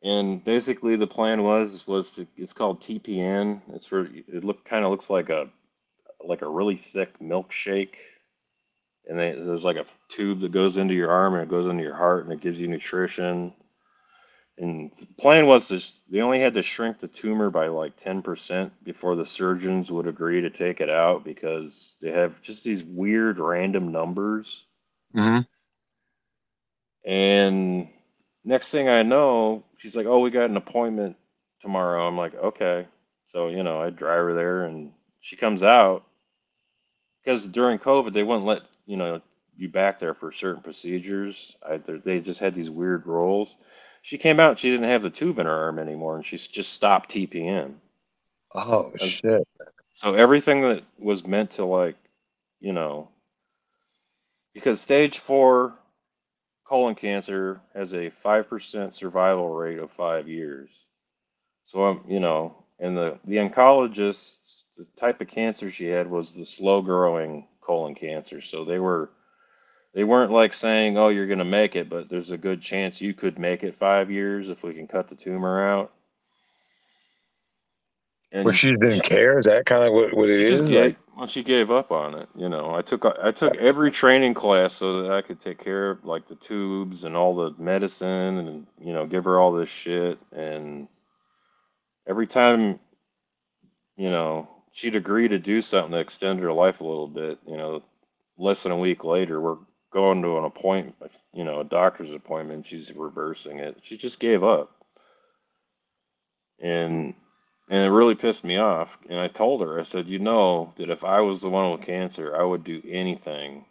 Speaker 3: And basically the plan it's called TPN. It looks like a really thick milkshake. And there's like a tube that goes into your arm and it goes into your heart and it gives you nutrition. And the plan was they only had to shrink the tumor by like 10% before the surgeons would agree to take it out because they have just these weird random numbers.
Speaker 2: Hmm.
Speaker 3: And next thing I know, she's like, "Oh, we got an appointment tomorrow." I'm like, "Okay." So, I drive her there and she comes out because during COVID, they wouldn't let, you back there for certain procedures. They just had these weird rules. She came out, she didn't have the tube in her arm anymore, and she's just stopped TPN.
Speaker 2: Oh
Speaker 3: And
Speaker 2: shit.
Speaker 3: so everything that was meant to like, you know, because stage 4 colon cancer has a 5% survival rate of 5 years. So and the oncologist, the type of cancer she had was the slow growing colon cancer. So they weren't like saying, "Oh, you're going to make it," but there's a good chance you could make it 5 years if we can cut the tumor out.
Speaker 2: Where
Speaker 3: And
Speaker 2: she didn't care? Is that kind of what it
Speaker 3: she
Speaker 2: is?
Speaker 3: just
Speaker 2: Like,
Speaker 3: she gave up on it. I took every training class so that I could take care of like the tubes and all the medicine and give her all this shit. And every time she'd agree to do something to extend her life a little bit, less than a week later, we're going to an appointment, a doctor's appointment. She's reversing it. She just gave up, and it really pissed me off. And I told her, I said, that if I was the one with cancer, I would do anything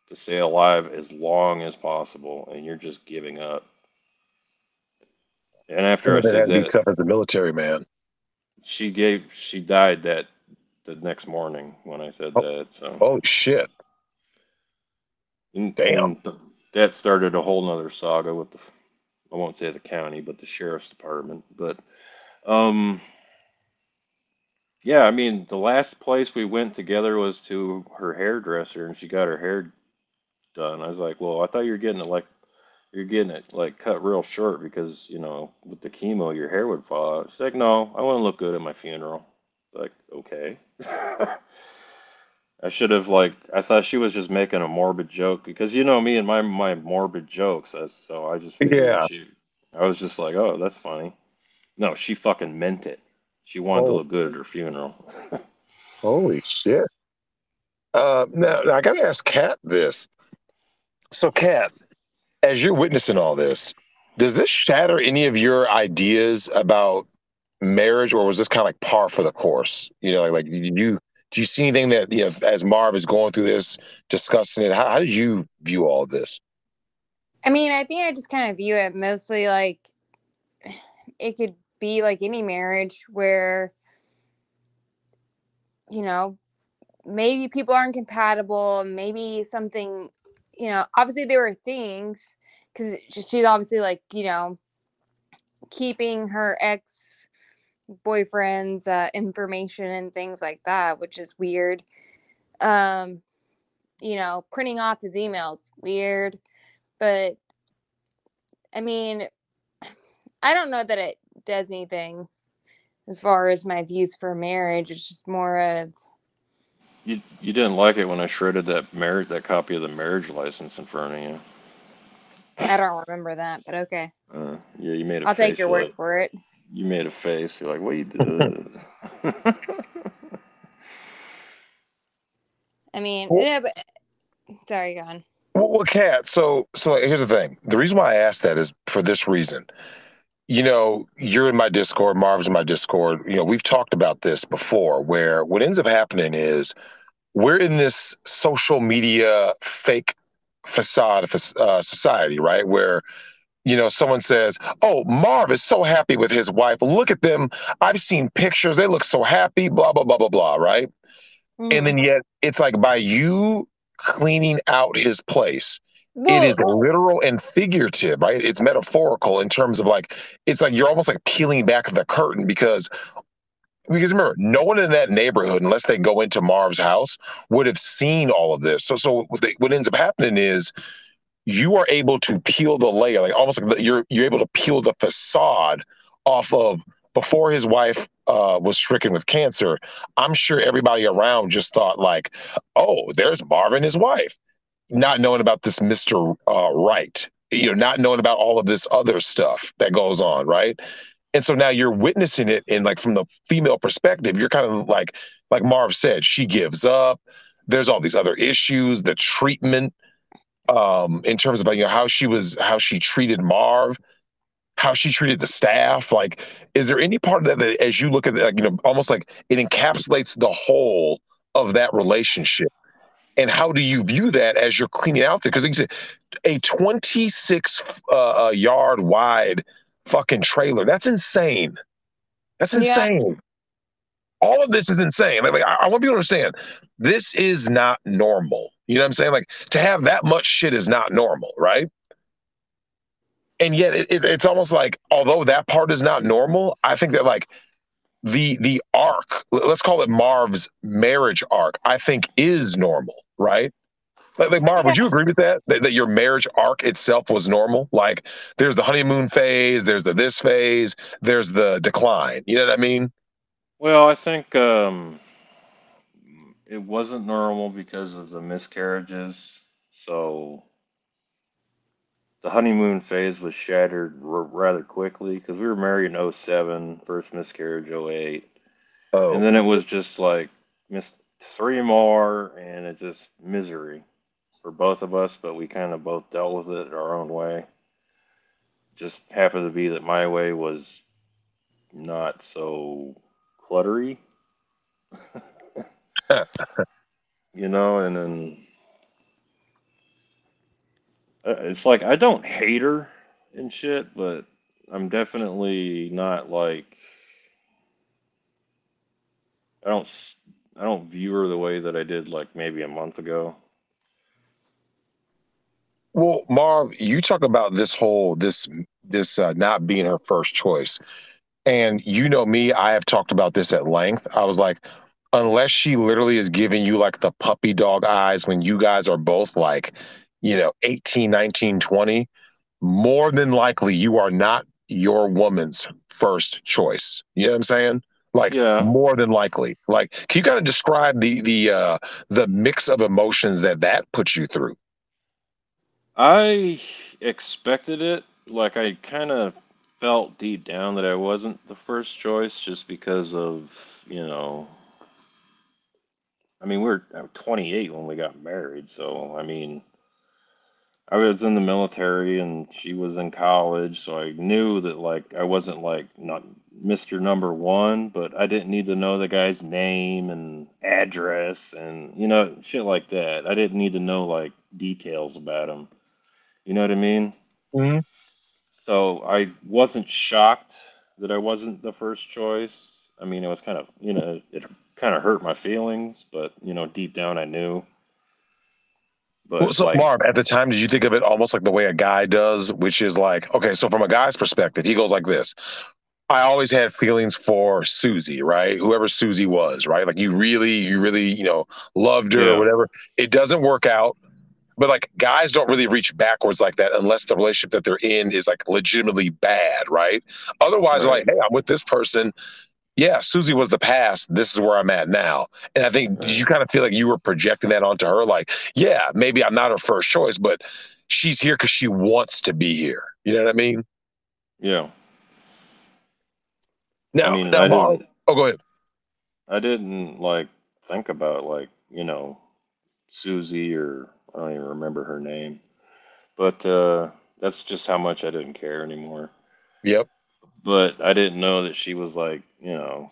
Speaker 3: to stay alive as long as possible, and you're just giving up. And after I
Speaker 2: that had
Speaker 3: said
Speaker 2: to be
Speaker 3: that,
Speaker 2: tough as a military man.
Speaker 3: she died the next morning when I said
Speaker 2: Oh,
Speaker 3: that. So.
Speaker 2: holy shit.
Speaker 3: And,
Speaker 2: Damn.
Speaker 3: and th- that started a whole nother saga with I won't say the county, but the sheriff's department. But, um, Yeah, I mean, the last place we went together was to her hairdresser, and she got her hair done. I was like, well, I thought you were getting it like you're getting it like cut real short because with the chemo your hair would fall out. She's like, no, I want to look good at my funeral. Like, okay. I thought she was just making a morbid joke because me and my morbid jokes. So I just figured
Speaker 2: Yeah.
Speaker 3: I was just like, oh, that's funny. No, she fucking meant it. She wanted to
Speaker 2: Oh,
Speaker 3: look good at her funeral.
Speaker 2: holy shit. Now I gotta ask Kat this. So, Kat, as you're witnessing all this, does this shatter any of your ideas about marriage, or was this kind of like par for the course? Like do you see anything that as Marv is going through this, discussing it? How did you view all this?
Speaker 4: I mean, I think I just kind of view it mostly like it could be like any marriage where, you know, maybe people aren't compatible, maybe something, obviously there were things because she's obviously like, keeping her ex boyfriend's information and things like that, which is weird. Um, printing off his emails, weird. But I mean, I don't know that it does anything as far as my views for marriage. It's just more of
Speaker 3: You didn't like it when I shredded that copy of the marriage license in front of you.
Speaker 4: I don't remember that, but okay.
Speaker 3: Yeah, you made a
Speaker 4: I'll take
Speaker 3: face.
Speaker 4: your
Speaker 3: You're
Speaker 4: word
Speaker 3: like,
Speaker 4: for it.
Speaker 3: you made a face. You're like, what you did?
Speaker 4: I mean,
Speaker 2: Well,
Speaker 4: yeah, but sorry, go on.
Speaker 2: Kat. So here's the thing. The reason why I asked that is for this reason. You're in my Discord, Marv's in my Discord. We've talked about this before, where what ends up happening is we're in this social media fake facade of society, right? Where someone says, "Oh, Marv is so happy with his wife. Look at them. I've seen pictures. They look so happy." Blah blah blah blah blah. Right? And
Speaker 4: Mm-hmm.
Speaker 2: then yet it's like by you cleaning out his place, it is
Speaker 4: Well,
Speaker 2: literal and figurative, right? It's metaphorical in terms of like it's like you're almost like peeling back the curtain because remember, no one in that neighborhood, unless they go into Marv's house, would have seen all of this. So what ends up happening is you are able to peel the layer, like almost like you're able to peel the facade off of before his wife was stricken with cancer. I'm sure everybody around just thought like, oh, there's Marvin, his wife, not knowing about this Mister Right, not knowing about all of this other stuff that goes on, right? And so now you're witnessing it in like from the female perspective, you're kind of like Marv said, she gives up. There's all these other issues, the treatment, in terms of like, how she treated Marv, how she treated the staff. Like, is there any part of that as you look at it, like, almost like it encapsulates the whole of that relationship? And how do you view that as you're cleaning out there? Because like you said, a 26 yard wide fucking trailer, that's insane. That's
Speaker 4: yeah,
Speaker 2: insane. All of this is insane. Like I want people to understand, this is not normal. You know what I'm saying? Like to have that much shit is not normal, right? And yet it's almost like, although that part is not normal, I think that like the arc, let's call it Marv's marriage arc, I think is normal, right? Like Marv,
Speaker 4: yeah.
Speaker 2: would you agree with that? That your marriage arc itself was normal? Like there's the honeymoon phase, there's the this phase, there's the decline. You know what I mean?
Speaker 3: Well, I think it wasn't normal because of the miscarriages. So the honeymoon phase was shattered rather quickly because we were married in '07, first miscarriage '08, and
Speaker 2: Oh,
Speaker 3: then it was just like miss three more, and it just misery for both of us. But we kind of both dealt with it our own way. Just happened to be that my way was not so cluttery, and then it's like I don't hate her and shit, but I'm definitely not like I don't s- I don't view her the way that I did like maybe a month ago.
Speaker 2: well, Marv, you talk about this whole this not being her first choice. And you know me, I have talked about this at length. I was like, unless she literally is giving you like the puppy dog eyes when you guys are both like, 18, 19, 20, more than likely you are not your woman's first choice. You know what I'm saying? Like
Speaker 3: Yeah,
Speaker 2: more than likely. Like, can you kind of describe the mix of emotions that puts you through?
Speaker 3: I expected it. Like I kind of felt deep down that I wasn't the first choice just because of, you know, I mean, I was 28 when we got married, so I mean, I was in the military and she was in college, so I knew that like I wasn't like not Mr. Number One, but I didn't need to know the guy's name and address and shit like that. I didn't need to know like details about him. You know what I mean?
Speaker 2: Mhm.
Speaker 3: So I wasn't shocked that I wasn't the first choice. I mean, it was kind of, it kind of hurt my feelings, but deep down I knew.
Speaker 2: Well,
Speaker 3: But
Speaker 2: so
Speaker 3: like,
Speaker 2: Marv, at the time, did you think of it almost like the way a guy does, which is like, okay, so from a guy's perspective, he goes like this. I always had feelings for Susie, right? Whoever Susie was, right? Like you really, loved her or
Speaker 3: yeah,
Speaker 2: whatever. It doesn't work out. But like guys don't really reach backwards like that unless the relationship that they're in is like legitimately bad, right? Otherwise, they're like,
Speaker 3: right,
Speaker 2: hey, I'm with this person. Yeah, Susie was the past. This is where I'm at now. And I think, did
Speaker 3: right,
Speaker 2: you kind of feel like you were projecting that onto her? Like, yeah, maybe I'm not her first choice, but she's here because she wants to be here. You know what I mean?
Speaker 3: yeah. I
Speaker 2: Now,
Speaker 3: mean,
Speaker 2: now, Marv. Oh, go ahead.
Speaker 3: I didn't like think about like, Susie or I don't even remember her name, but that's just how much I didn't care anymore.
Speaker 2: Yep.
Speaker 3: But I didn't know that she was like,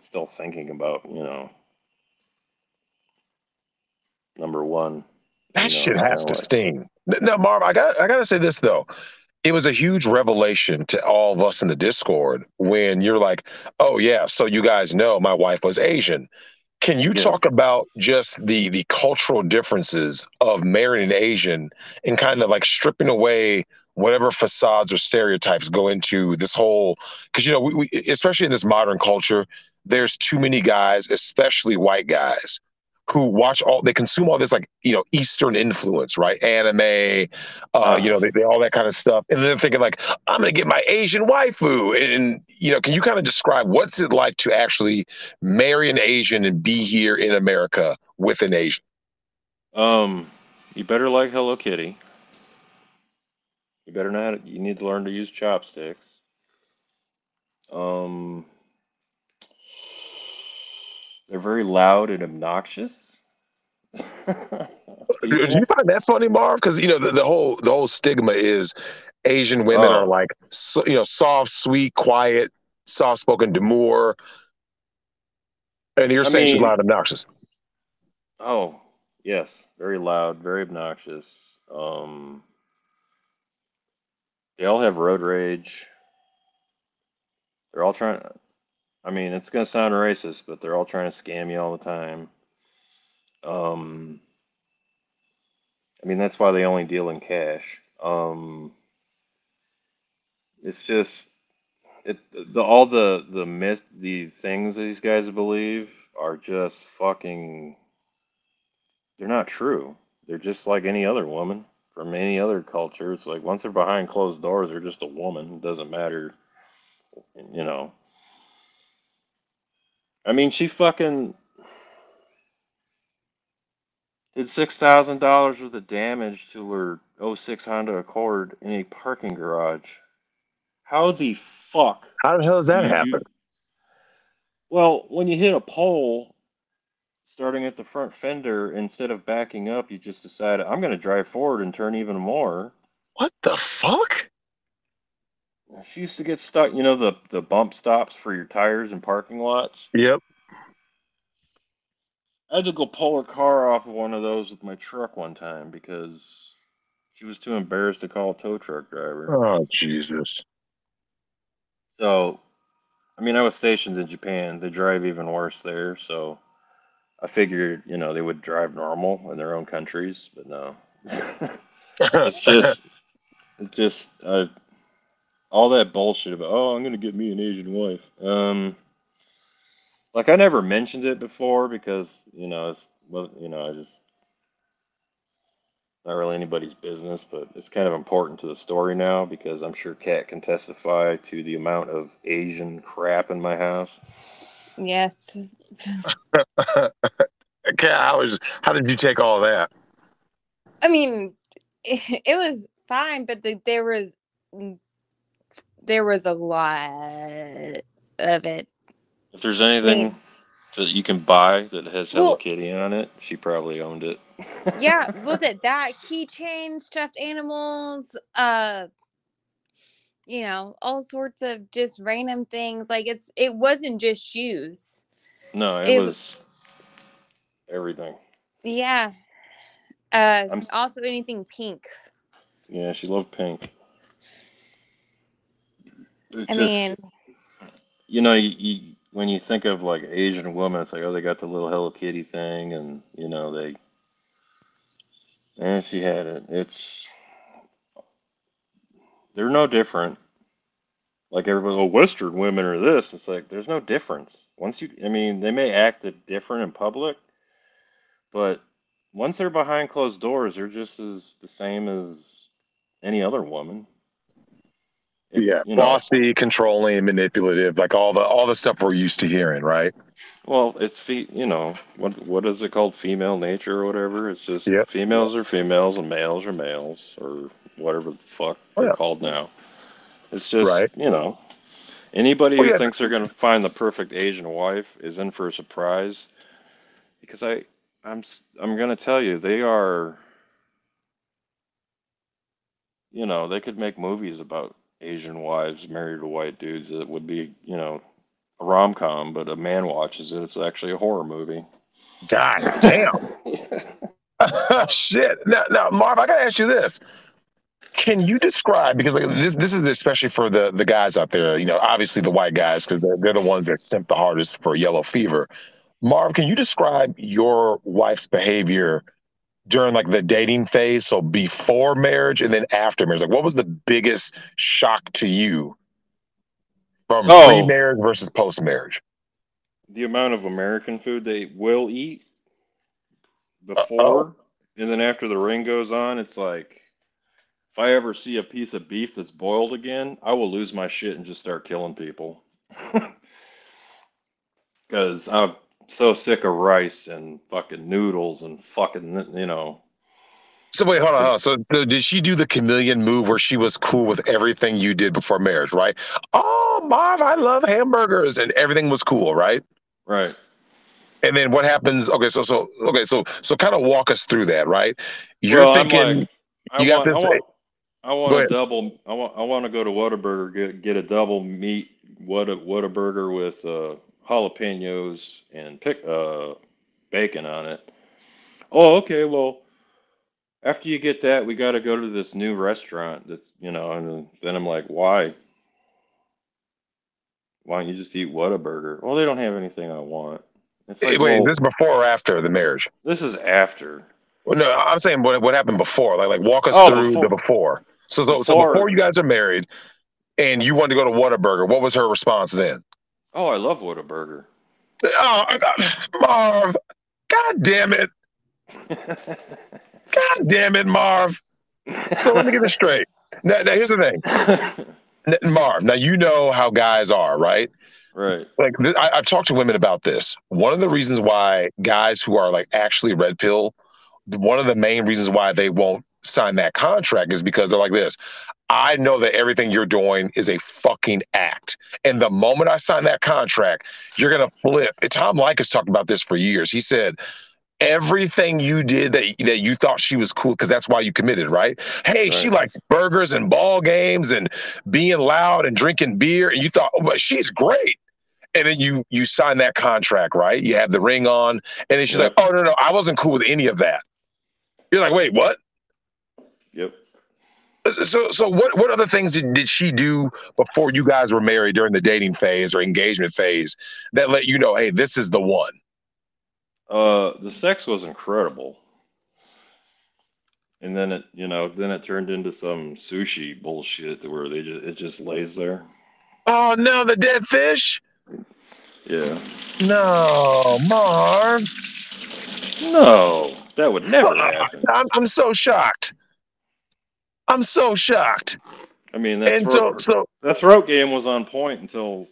Speaker 3: still thinking about, number one.
Speaker 2: That shit
Speaker 3: It's kind
Speaker 2: has
Speaker 3: of
Speaker 2: to
Speaker 3: like,
Speaker 2: sting. Now, Marv, I gotta say this though. It was a huge revelation to all of us in the Discord when you're like, oh yeah, so you guys know my wife was Asian. Can you
Speaker 3: yeah,
Speaker 2: talk about just the cultural differences of marrying an Asian and kind of like stripping away whatever facades or stereotypes go into this whole? Because we especially in this modern culture, there's too many guys, especially white guys, who they consume all this like Eastern influence, right? Anime,
Speaker 3: uh,
Speaker 2: they all that kind of stuff, and then they're thinking like, I'm gonna get my Asian waifu, and can you kind of describe what's it like to actually marry an Asian and be here in America with an Asian?
Speaker 3: um, you better like Hello Kitty. You better not. You need to learn to use chopsticks. Um, they're very loud and obnoxious.
Speaker 2: Do you
Speaker 3: People.
Speaker 2: find that funny, Marv? Because the whole stigma is Asian women are
Speaker 3: Oh,
Speaker 2: like soft, sweet, quiet, soft spoken, demure, and you're
Speaker 3: I
Speaker 2: saying she's
Speaker 3: mean,
Speaker 2: loud and obnoxious.
Speaker 3: oh, yes, very loud, very obnoxious. They all have road rage. They're all trying. I mean, it's gonna sound racist, but they're all trying to scam you all the time. Um, I mean, that's why they only deal in cash. It's just all the myth, the things these guys believe are just fucking. They're not true. They're just like any other woman from any other culture. It's like once they're behind closed doors, they're just a woman. It doesn't matter, you know. I mean, she fucking did $6,000 worth of damage to her '06 Honda Accord in a parking garage. How the fuck
Speaker 2: How the hell does
Speaker 3: do
Speaker 2: that
Speaker 3: you
Speaker 2: happen?
Speaker 3: do? Well, when you hit a pole, starting at the front fender, instead of backing up, you just decide, I'm going to drive forward and turn even more.
Speaker 2: What the fuck?
Speaker 3: She used to get stuck, the bump stops for your tires in parking lots.
Speaker 2: Yep.
Speaker 3: I had to go pull her car off of one of those with my truck one time because she was too embarrassed to call a tow truck driver.
Speaker 2: Oh Jesus.
Speaker 3: So, I mean, I was stationed in Japan. They drive even worse there, so I figured, they would drive normal in their own countries, but no. It's just, it's just, all that bullshit about, oh, I'm gonna get me an Asian wife. Like I never mentioned it before because it's well, I just not really anybody's business, but it's kind of important to the story now because I'm sure Kat can testify to the amount of Asian crap in my house.
Speaker 4: Yes.
Speaker 2: Kat, how did you take all that?
Speaker 4: I mean, it was fine, but there was a lot of it.
Speaker 3: If there's anything that you can buy that has Hello
Speaker 4: Well,
Speaker 3: Kitty on it, she probably owned it.
Speaker 4: yeah, was it that keychains, stuffed animals, all sorts of just random things. Like it wasn't just shoes.
Speaker 3: No, it
Speaker 4: It
Speaker 3: was everything.
Speaker 4: Yeah.
Speaker 3: I'm
Speaker 4: Also anything pink.
Speaker 3: yeah, she loved pink. It's
Speaker 4: I
Speaker 3: just
Speaker 4: mean,
Speaker 3: when you think of like Asian women, it's like, oh, they got the little Hello Kitty thing, and and she had it. They're no different. Like everybody, oh, Western women are this. It's like there's no difference. I mean, they may act different in public, but once they're behind closed doors, they're just as the same as any other woman.
Speaker 2: Yeah, bossy, controlling, manipulative, like all the stuff we're used to hearing, right?
Speaker 3: Well, it's what is it called? Female nature or whatever. It's just
Speaker 2: Yep.
Speaker 3: females are females and males are males or whatever the fuck they're called now. It's just
Speaker 2: right.
Speaker 3: Anybody who thinks they're gonna find the perfect Asian wife is in for a surprise, because I'm gonna tell you they are. They could make movies about Asian wives married to white dudes that would be a rom-com, but a man watches it, it's actually a horror movie.
Speaker 2: God damn. Shit. Now, Marv, I gotta ask you this. Can you describe, because like this is especially for the guys out there, obviously the white guys, because they're the ones that simp the hardest for yellow fever. Marv, can you describe your wife's behavior during like the dating phase, so before marriage and then after marriage? Like, what was the biggest shock to you from pre-marriage versus post-marriage?
Speaker 3: The amount of American food they will eat before, and then after the ring goes on, it's like, if I ever see a piece of beef that's boiled again, I will lose my shit and just start killing people. Because I'm so sick of rice and fucking noodles and fucking.
Speaker 2: So wait, hold on. So did she do the chameleon move where she was cool with everything you did before marriage, right? Oh, Marv, I love hamburgers, and everything was cool, right?
Speaker 3: Right.
Speaker 2: And then what happens? Okay, so kind of walk us through that, right? You're
Speaker 3: Well, I'm
Speaker 2: thinking
Speaker 3: like,
Speaker 2: you got this.
Speaker 3: I want a double. I want to go to Whataburger, get a double meat Whataburger with jalapenos and bacon on it. Oh, okay. Well, after you get that, we got to go to this new restaurant. And then I'm like, why? Why don't you just eat Whataburger? Well, they don't have anything I want. It's like,
Speaker 2: Wait,
Speaker 3: well,
Speaker 2: is this before or after the marriage?
Speaker 3: this is after.
Speaker 2: Well, no, I'm saying what happened before. Like walk us through the before. So before you guys are married, and you wanted to go to Whataburger, what was her response then?
Speaker 3: Oh, I love Whataburger.
Speaker 2: Oh, Marv! God damn it! God damn it, Marv! So let me get this straight. Now here's the thing, Marv. Now you know how guys are, right?
Speaker 3: Right.
Speaker 2: Like I've talked to women about this. One of the reasons why guys who are like actually red pill, one of the main reasons why they won't sign that contract is because they're like this. I know that everything you're doing is a fucking act. And the moment I sign that contract, you're going to flip. Tom Likas talked about this for years. He said, everything you did that you thought she was cool, because that's why you committed, right? Hey, she likes burgers and ball games and being loud and drinking beer. And you thought, oh, but she's great. And then you sign that contract, right? You have the ring on. And then she's like, oh, no, I wasn't cool with any of that. You're like, wait, what?
Speaker 3: Yep.
Speaker 2: So what other things did she do before you guys were married during the dating phase or engagement phase that let you know, hey, this is the one?
Speaker 3: The sex was incredible. And then it turned into some sushi bullshit where it just lays there.
Speaker 2: Oh no, the dead fish.
Speaker 3: Yeah.
Speaker 2: No, Marv.
Speaker 3: No, that would never happen.
Speaker 2: I'm so shocked. I'm so shocked.
Speaker 3: I mean,
Speaker 2: And so
Speaker 3: that throat game was on point until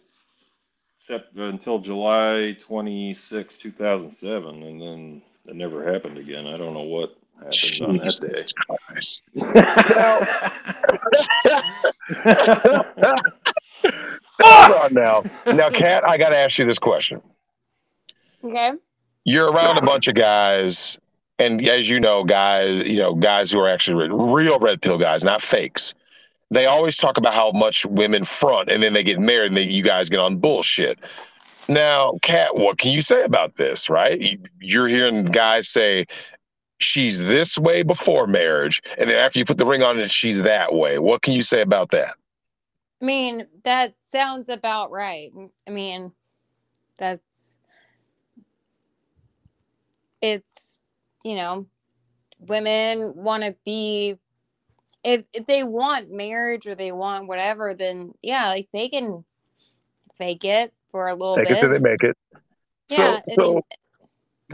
Speaker 3: July 26, 2007, and then it never happened again. I don't know what happened on that
Speaker 2: Jesus Christ. Now,
Speaker 3: day.
Speaker 2: hold
Speaker 3: Fuck!
Speaker 2: on now, Kat, I got to ask you this question.
Speaker 4: Okay.
Speaker 2: You're around a bunch of guys, and as guys who are actually real red pill guys, not fakes. They always talk about how much women front, and then they get married, and you guys get on bullshit. Now, Kat, what can you say about this? Right? You're hearing guys say she's this way before marriage, and then after you put the ring on it, she's that way. What can you say about that?
Speaker 4: I mean, that sounds about right. I mean, that's it's, you know, women want to be, if they want marriage or they want whatever, then yeah, like they can fake it for a little
Speaker 2: Take it till
Speaker 4: bit.
Speaker 2: they make it.
Speaker 4: Yeah.
Speaker 2: So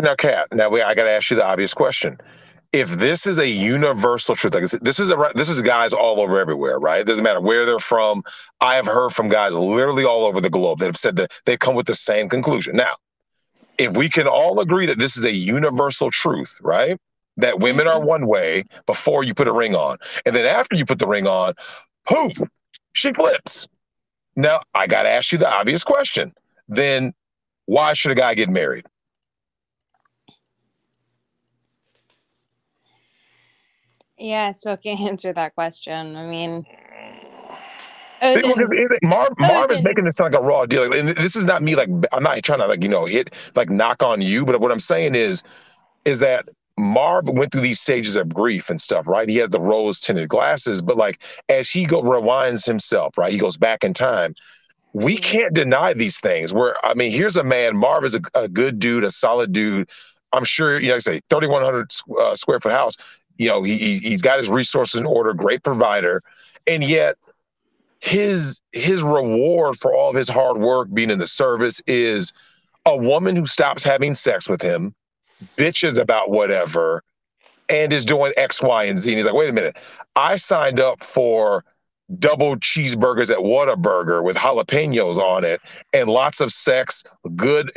Speaker 2: now, Kat, I got to ask you the obvious question. If this is a universal truth, like this is guys all over everywhere, right? It doesn't matter where they're from. I have heard from guys literally all over the globe that have said that they come with the same conclusion. Now, if we can all agree that this is a universal truth, right? That women are one way before you put a ring on, and then after you put the ring on, poof, she flips. Now, I got to ask you the obvious question. Then why should a guy get married?
Speaker 4: Yeah, I still can't answer that question. I mean,
Speaker 2: Marv is making this sound like a raw deal. And this is not me, like, I'm not trying to, hit, like, knock on you. But what I'm saying is that Marv went through these stages of grief and stuff, right? He had the rose tinted glasses, but like, as he rewinds himself, right? He goes back in time. We can't deny these things. Here's a man. Marv is a good dude, a solid dude. I'm sure, like I say, 3,100 square foot house. He's got his resources in order, great provider, and yet his reward for all of his hard work being in the service is a woman who stops having sex with him, bitches about whatever, and is doing X, Y, and Z. And he's like, wait a minute, I signed up for double cheeseburgers at Whataburger with jalapenos on it and lots of sex, a good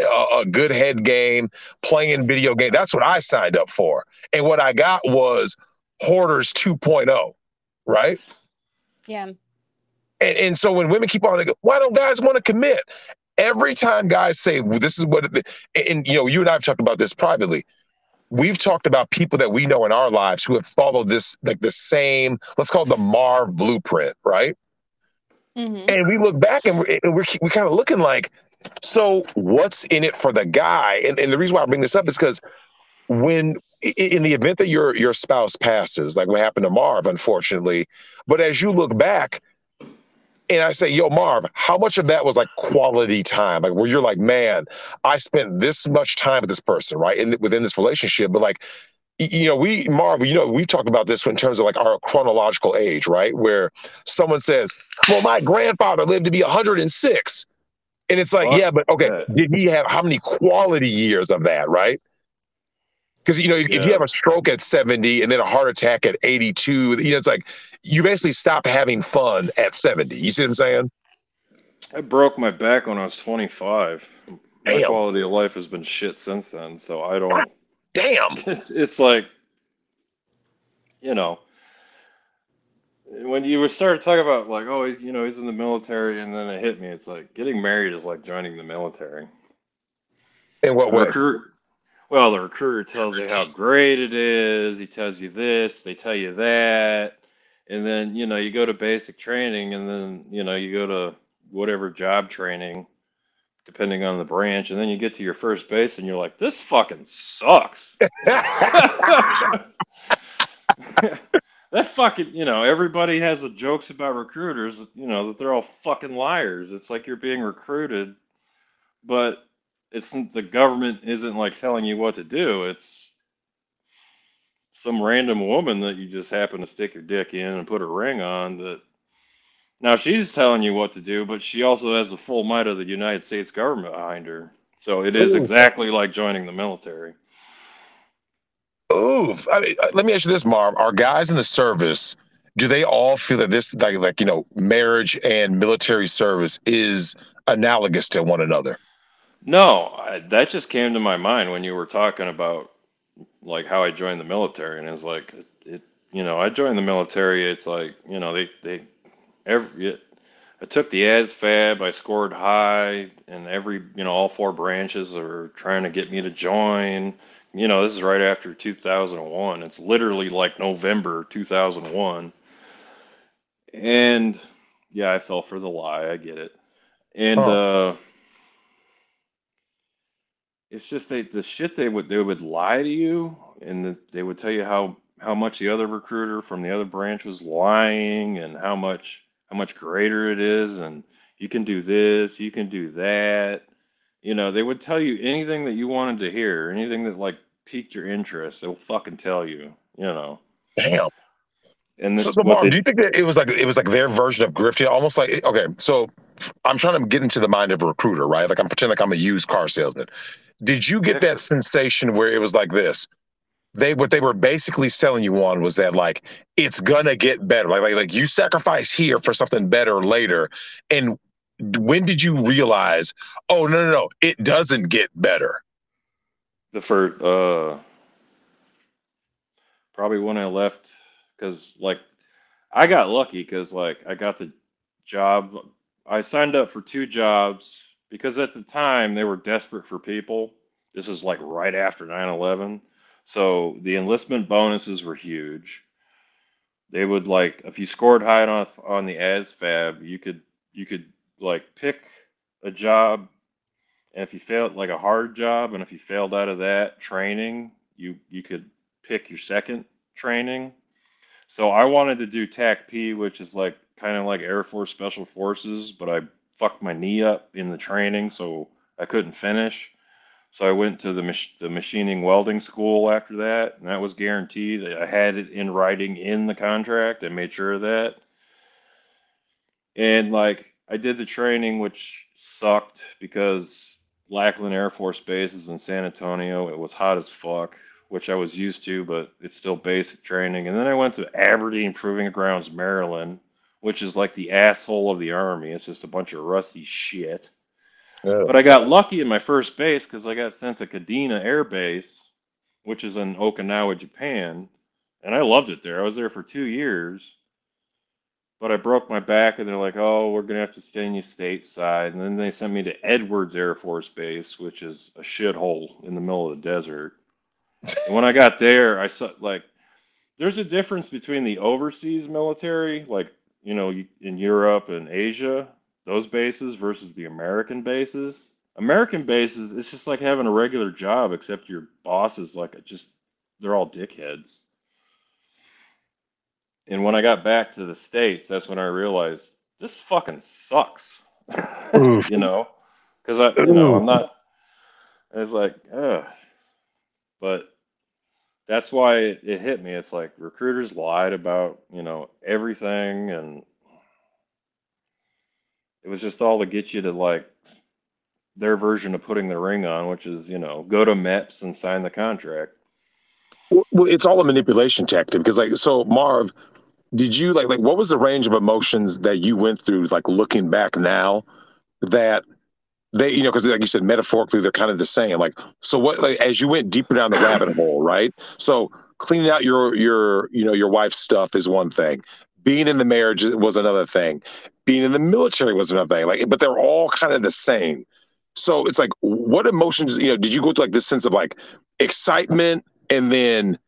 Speaker 2: head game, playing video game. That's what I signed up for. And what I got was Hoarders 2.0, right?
Speaker 4: Yeah.
Speaker 2: And so when women keep on, they go, why don't guys want to commit? Every time guys say, well, this is what, and you and I have talked about this privately. We've talked about people that we know in our lives who have followed this, like the same, let's call it the Marv blueprint, right?
Speaker 4: Mm-hmm.
Speaker 2: And we look back and we're kind of looking like, so what's in it for the guy? And the reason why I bring this up is because when, in the event that your spouse passes, like what happened to Marv, unfortunately, but as you look back, and I say, yo, Marv, how much of that was like quality time? Like where you're like, man, I spent this much time with this person, right? Within this relationship. But like, Marv, we've talked about this in terms of like our chronological age, right? Where someone says, well, my grandfather lived to be 106. And it's like, yeah, but okay, did he have how many quality years of that, right? Because, if you have a stroke at 70 and then a heart attack at 82, it's like you basically stop having fun at 70. You see what I'm saying?
Speaker 3: I broke my back when I was 25. My
Speaker 2: Damn.
Speaker 3: quality of life has been shit since then, so I don't.
Speaker 2: Damn.
Speaker 3: It's like, when you started talking about like, oh, he's in the military, and then it hit me. It's like getting married is like joining the military.
Speaker 2: In what way?
Speaker 3: The recruiter tells you how great it is. He tells you this, they tell you that. And then, you go to basic training, and then, you go to whatever job training, depending on the branch. And then you get to your first base and you're like, this fucking sucks. That fucking, everybody has the jokes about recruiters, that they're all fucking liars. It's like you're being recruited, but the government isn't like telling you what to do. some random woman that you just happen to stick your dick in and put a ring on. That now she's telling you what to do, but she also has the full might of the United States government behind her. So it is
Speaker 2: Ooh.
Speaker 3: exactly like joining the military.
Speaker 2: Ooh. I mean, let me ask you this, Marv. Are guys in the service, do they all feel that this, like marriage and military service is analogous to one another?
Speaker 3: No, that just came to my mind when you were talking about like how I joined the military, and it's like I joined the military. It's like they every I took the ASFAB. I scored high, and all four branches are trying to get me to join. This is right after 2001. It's literally like November 2001, and yeah, I fell for the lie. I get it, and
Speaker 2: Huh.
Speaker 3: it's just the shit they would lie to you, and they would tell you how much the other recruiter from the other branch was lying, and how much greater it is, and you can do this, you can do that. They would tell you anything that you wanted to hear, anything that like piqued your interest. They'll fucking tell you,
Speaker 2: Damn.
Speaker 3: and
Speaker 2: So,
Speaker 3: what
Speaker 2: Marv, do
Speaker 3: they
Speaker 2: you think that it was like their version of grifting? Almost like, okay, so I'm trying to get into the mind of a recruiter, right? Like I'm pretending like I'm a used car salesman. Did you get
Speaker 3: yeah,
Speaker 2: that sensation where it was like this? What they were basically selling you on was that like it's gonna get better. Like you sacrifice here for something better later. And when did you realize, oh no, it doesn't get better?
Speaker 3: the first probably when I left, because like I got lucky because like I got the job. I signed up for two jobs because at the time they were desperate for people. This was like right after 9/11. So the enlistment bonuses were huge. They would like if you scored high enough on the ASFAB, you could like pick a job, and if you failed like a hard job, and if you failed out of that training, you could pick your second training. So I wanted to do TAC P, which is like kind of like Air Force Special Forces, but I fucked my knee up in the training, so I couldn't finish. So I went to the machining welding school after that, and that was guaranteed. I had it in writing in the contract. I made sure of that. And like I did the training, which sucked because Lackland Air Force Base is in San Antonio. It was hot as fuck, which I was used to, but it's still basic training. And then I went to Aberdeen Proving Grounds, Maryland, which is like the asshole of the Army. It's just a bunch of rusty shit.
Speaker 2: Yeah.
Speaker 3: But I got lucky in my first base because I got sent to Kadena Air Base, which is in Okinawa, Japan. And I loved it there. I was there for 2 years, but I broke my back, and they're like, "Oh, we're gonna have to send you stateside." And then they sent me to Edwards Air Force Base, which is a shithole in the middle of the desert. And when I got there, I saw like there's a difference between the overseas military, like in Europe and Asia, those bases versus the American bases. American bases, it's just like having a regular job, except your boss is like just they're all dickheads. And when I got back to the States, that's when I realized this fucking sucks.
Speaker 2: Ooh,
Speaker 3: you know, because I'm
Speaker 2: ooh.
Speaker 3: not, it's like, ugh. But that's why it hit me. It's like recruiters lied about, everything. And it was just all to get you to like their version of putting the ring on, which is, go to MEPS and sign the contract.
Speaker 2: Well, it's all a manipulation tactic because, like, so Marv, did you like what was the range of emotions that you went through, like looking back now that they, because like you said, metaphorically, they're kind of the same. Like, so what, like, as you went deeper down the rabbit hole, right? So cleaning out your wife's stuff is one thing. Being in the marriage was another thing. Being in the military was another thing. Like, but they're all kind of the same. So it's like, what emotions, did you go through like this sense of like excitement and then,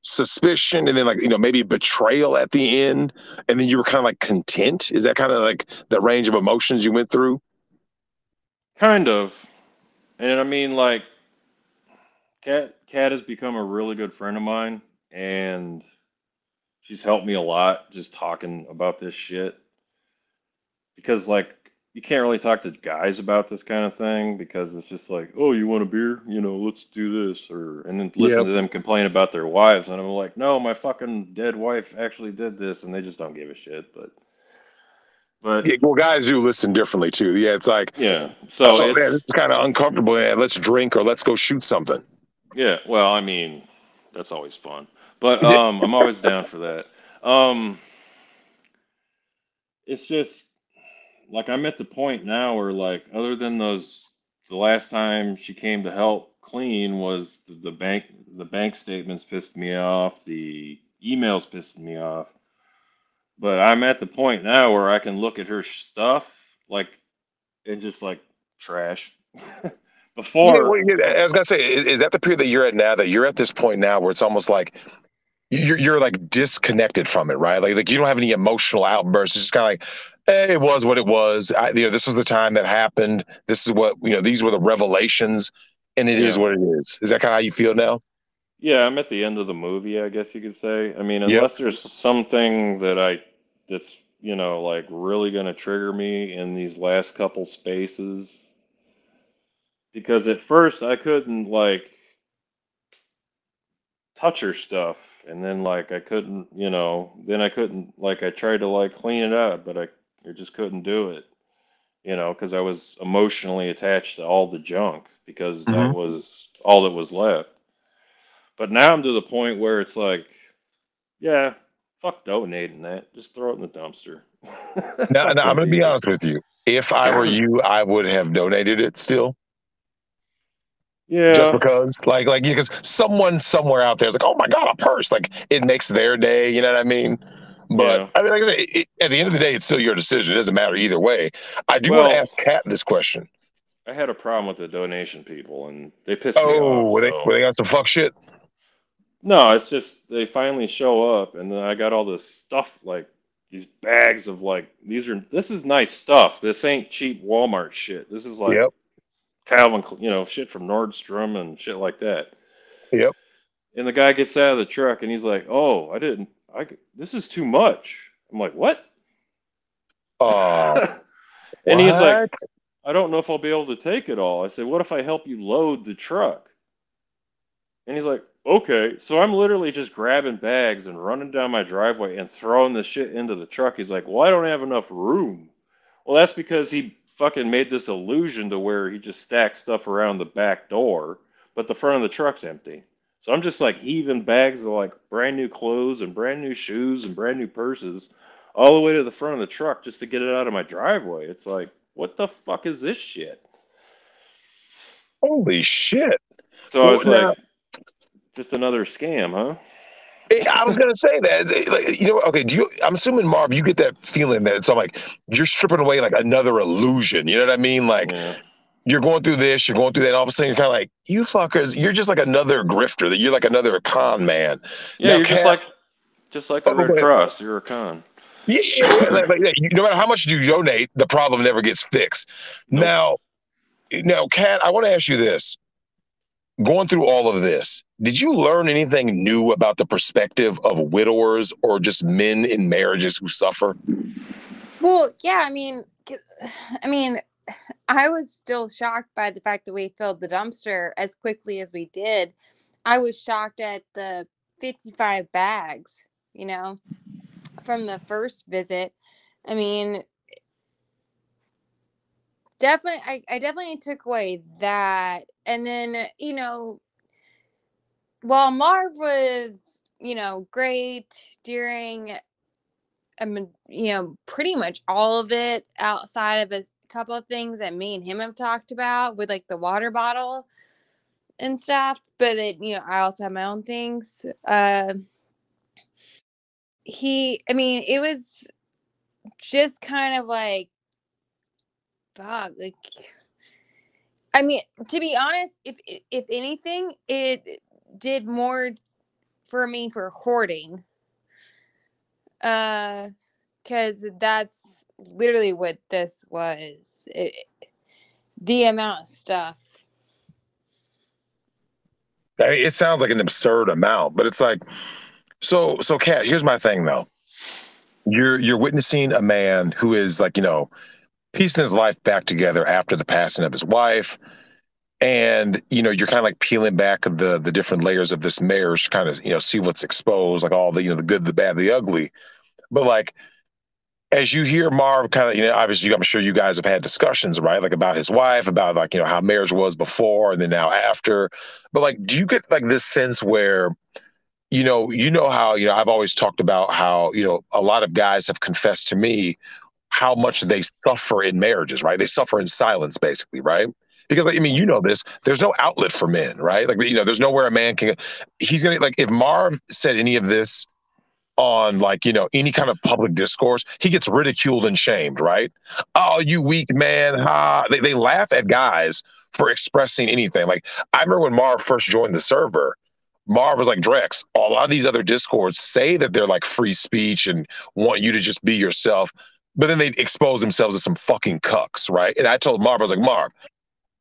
Speaker 2: suspicion and then like, maybe betrayal at the end, and then you were kind of like content? Is that kind of like the range of emotions you went through?
Speaker 3: Kind of. And I mean, like, Kat has become a really good friend of mine, and she's helped me a lot just talking about this shit. Because, like, you can't really talk to guys about this kind of thing because it's just like, oh, you want a beer? You know, let's do this, or and then listen
Speaker 2: Yep.
Speaker 3: to them complain about their wives, and I'm like, no, my fucking dead wife actually did this, and they just don't give a shit. But
Speaker 2: Yeah, well, guys do listen differently too. Yeah, it's like,
Speaker 3: yeah, so
Speaker 2: oh man, this
Speaker 3: it's
Speaker 2: is kind of uncomfortable. Yeah, let's drink or let's go shoot something.
Speaker 3: yeah. Well, I mean, that's always fun, but
Speaker 2: Yeah.
Speaker 3: I'm always down for that. Um, it's just like I'm at the point now where like other than those the last time she came to help clean was the bank statements pissed me off, the emails pissed me off. But I'm at the point now where I can look at her stuff like and just like trash.
Speaker 2: Yeah, well,
Speaker 3: Before it's like
Speaker 2: I was gonna say, is that the period that you're at now? That you're at this point now where it's almost like you're like disconnected from it, right? Like you don't have any emotional outbursts. It's just kind of like, hey, it was what it was. This was the time that happened. This is what these were the revelations, and it is
Speaker 3: yeah.
Speaker 2: what it is. Is that kind of how you feel now?
Speaker 3: Yeah, I'm at the end of the movie, I guess you could say. I mean,
Speaker 2: Yep.
Speaker 3: unless there's something that's, like really gonna trigger me in these last couple spaces. Because at first I couldn't like touch her stuff, and then like I couldn't, then I couldn't like I tried to like clean it up, but I just couldn't do it, because I was emotionally attached to all the junk because that
Speaker 2: Hmm.
Speaker 3: was all that was left. But now I'm to the point where it's like, yeah, fuck donating that. Just throw it in the dumpster.
Speaker 2: Now,
Speaker 3: Fuck
Speaker 2: I'm
Speaker 3: them
Speaker 2: going to be
Speaker 3: people.
Speaker 2: honest with you. If I were you, I would have donated it still, just
Speaker 3: Yeah.
Speaker 2: because, because someone somewhere out there is like, oh my god, a purse! Like it makes their day. You know what I mean? But
Speaker 3: Yeah.
Speaker 2: I mean, like I said, at the end of the day, it's still your decision. It doesn't matter either way. I do want to
Speaker 3: Well,
Speaker 2: ask Kat this question.
Speaker 3: I had a problem with the donation people, and they pissed me
Speaker 2: Oh,
Speaker 3: off.
Speaker 2: were
Speaker 3: So
Speaker 2: they on some fuck shit?
Speaker 3: no, it's just they finally show up, and then I got all this stuff like these bags of like this is nice stuff. This ain't cheap Walmart shit. This is like
Speaker 2: Yep,
Speaker 3: Calvin, shit from Nordstrom and shit like that.
Speaker 2: yep.
Speaker 3: And the guy gets out of the truck and he's like, "Oh, this is too much." I'm like, "What?"
Speaker 2: Uh,
Speaker 3: And he's like,
Speaker 2: what?
Speaker 3: "I don't know if I'll be able to take it all." I said, "What if I help you load the truck?" And he's like, "Okay." So I'm literally just grabbing bags and running down my driveway and throwing the shit into the truck. He's like, "Well, I don't have enough room." Well, that's because he fucking made this illusion to where he just stacks stuff around the back door, but the front of the truck's empty. So I'm just like heaving bags of like brand new clothes and brand new shoes and brand new purses all the way to the front of the truck just to get it out of my driveway. It's like, what the fuck is this shit?
Speaker 2: Holy shit!
Speaker 3: So I
Speaker 2: Well,
Speaker 3: was
Speaker 2: now
Speaker 3: like, just another scam, huh?
Speaker 2: I was gonna say that. Like, okay. Do you? I'm assuming Marv, you get that feeling that it's all like you're stripping away like another illusion. You know what I mean? Like
Speaker 3: Yeah.
Speaker 2: you're going through this, you're going through that, and all of a sudden you're kind of like, you fuckers, you're just like another grifter. That you're like another con man.
Speaker 3: Yeah,
Speaker 2: Now,
Speaker 3: you're
Speaker 2: Cat.
Speaker 3: just like the
Speaker 2: Oh, go
Speaker 3: Red
Speaker 2: ahead.
Speaker 3: Cross. You're a con.
Speaker 2: Yeah, yeah, yeah. Yeah, no matter how much you donate, the problem never gets fixed.
Speaker 3: Nope.
Speaker 2: Now, Kat, I want to ask you this. Going through all of this, did you learn anything new about the perspective of widowers or just men in marriages who suffer?
Speaker 4: Well, yeah, I mean, I was still shocked by the fact that we filled the dumpster as quickly as we did. I was shocked at the 55 bags, from the first visit. I mean, definitely, I definitely took away that. And then, while Marv was, great during, pretty much all of it outside of a couple of things that me and him have talked about with like the water bottle and stuff. But then, I also have my own things. It was just kind of like, fuck, like, to be honest, if anything, it did more for me for hoarding. Because that's literally what this was. The amount of stuff.
Speaker 2: I mean, it sounds like an absurd amount, but it's like, so, Kat, here's my thing though. You're witnessing a man who is like, piecing his life back together after the passing of his wife. And you're kind of like peeling back the different layers of this marriage to kind of see what's exposed, like all the the good, the bad, the ugly. But like as you hear Marv kind of, obviously I'm sure you guys have had discussions, right? Like about his wife, about like, how marriage was before and then now after. But like, do you get like this sense where, how, I've always talked about how, a lot of guys have confessed to me how much they suffer in marriages, right? They suffer in silence, basically, right? Because like, I mean, this, there's no outlet for men, right? Like, there's nowhere a man can, he's going to, like, if Marv said any of this on like any kind of public discourse, he gets ridiculed and shamed, right? Oh, you weak man, ha. They laugh at guys for expressing anything. Like I remember when Marv first joined the server, Marv was like, Drex, a lot of these other discords say that they're like free speech and want you to just be yourself, but then they expose themselves as some fucking cucks, right? And I told Marv, I was like, Marv,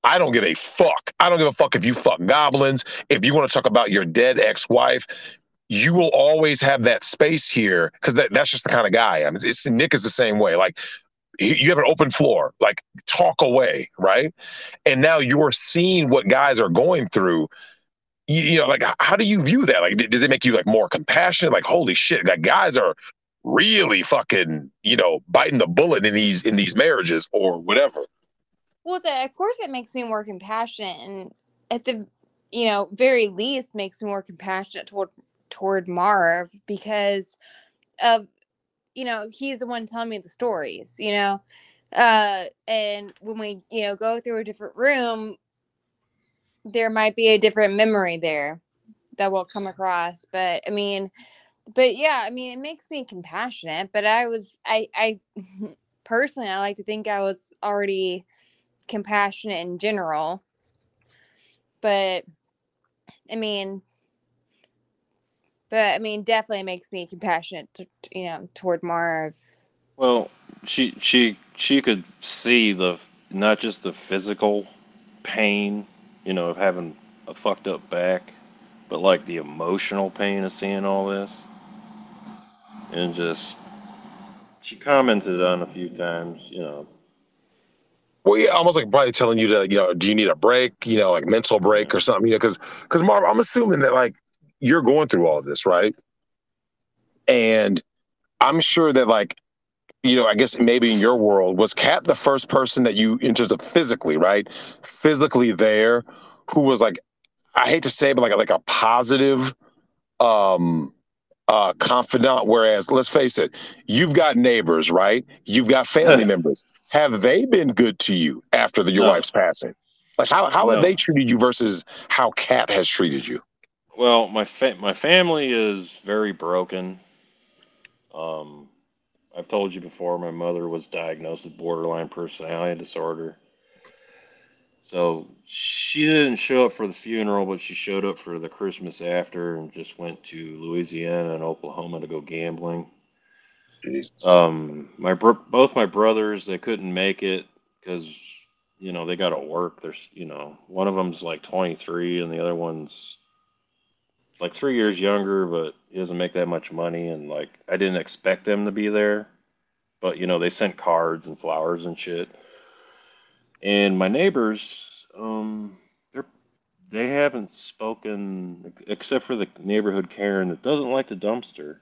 Speaker 2: I don't give a fuck. I don't give a fuck if you fuck goblins. If you want to talk about your dead ex-wife, you will always have that space here because that's just the kind of guy I am. Nick is the same way. Like you have an open floor, like talk away, right? And now you're seeing what guys are going through. Like how do you view that? Like, does it make you like more compassionate? Like, holy shit, like guys are really fucking, biting the bullet in these marriages or whatever.
Speaker 4: Well, so of course it makes me more compassionate, and at the very least makes me more compassionate toward Marv because of he's the one telling me the stories, and when we go through a different room, there might be a different memory there that will come across. But yeah, it makes me compassionate. But I personally, I like to think I was already compassionate in general. But definitely makes me compassionate toward Marv.
Speaker 3: Well, she could see the not just the physical pain, of having a fucked up back, but like the emotional pain of seeing all this. And just she commented on a few times,
Speaker 2: Well, yeah, almost like probably telling you to, do you need a break, like mental break
Speaker 3: yeah.
Speaker 2: or something, because Marv, I'm assuming that like you're going through all this, right? And I'm sure that like, I guess maybe in your world, was Kat the first person that you, in terms of physically, right? Physically there, who was like, I hate to say it, but like a positive um confidant. Whereas, let's face it, you've got neighbors, right? You've got family members. Have they been good to you after your
Speaker 3: No,
Speaker 2: wife's passing? Like how have
Speaker 3: no.
Speaker 2: they treated you versus how Kat has treated you?
Speaker 3: Well, my family is very broken. Um, I've told you before, my mother was diagnosed with borderline personality disorder. So she didn't show up for the funeral, but she showed up for the Christmas after and just went to Louisiana and Oklahoma to go gambling.
Speaker 2: Jesus.
Speaker 3: Both my brothers, they couldn't make it because they got to work. There's one of them's like 23 and the other one's like 3 years younger, but he doesn't make that much money. And like I didn't expect them to be there, but they sent cards and flowers and shit. And my neighbors, they haven't spoken except for the neighborhood Karen that doesn't like the dumpster.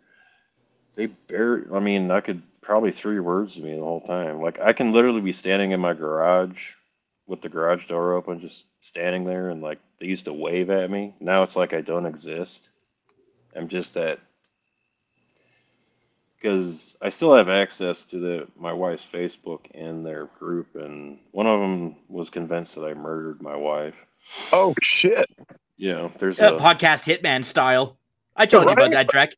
Speaker 3: They barely, I could probably 3 words to me the whole time. Like I can literally be standing in my garage with the garage door open, just standing there, and like they used to wave at me. Now it's like I don't exist. I'm just that because I still have access to my wife's Facebook and their group, and one of them was convinced that I murdered my wife.
Speaker 2: Oh shit!
Speaker 3: There's a
Speaker 1: Podcast Hitman style. I told you about
Speaker 2: Right?
Speaker 1: that, Drek.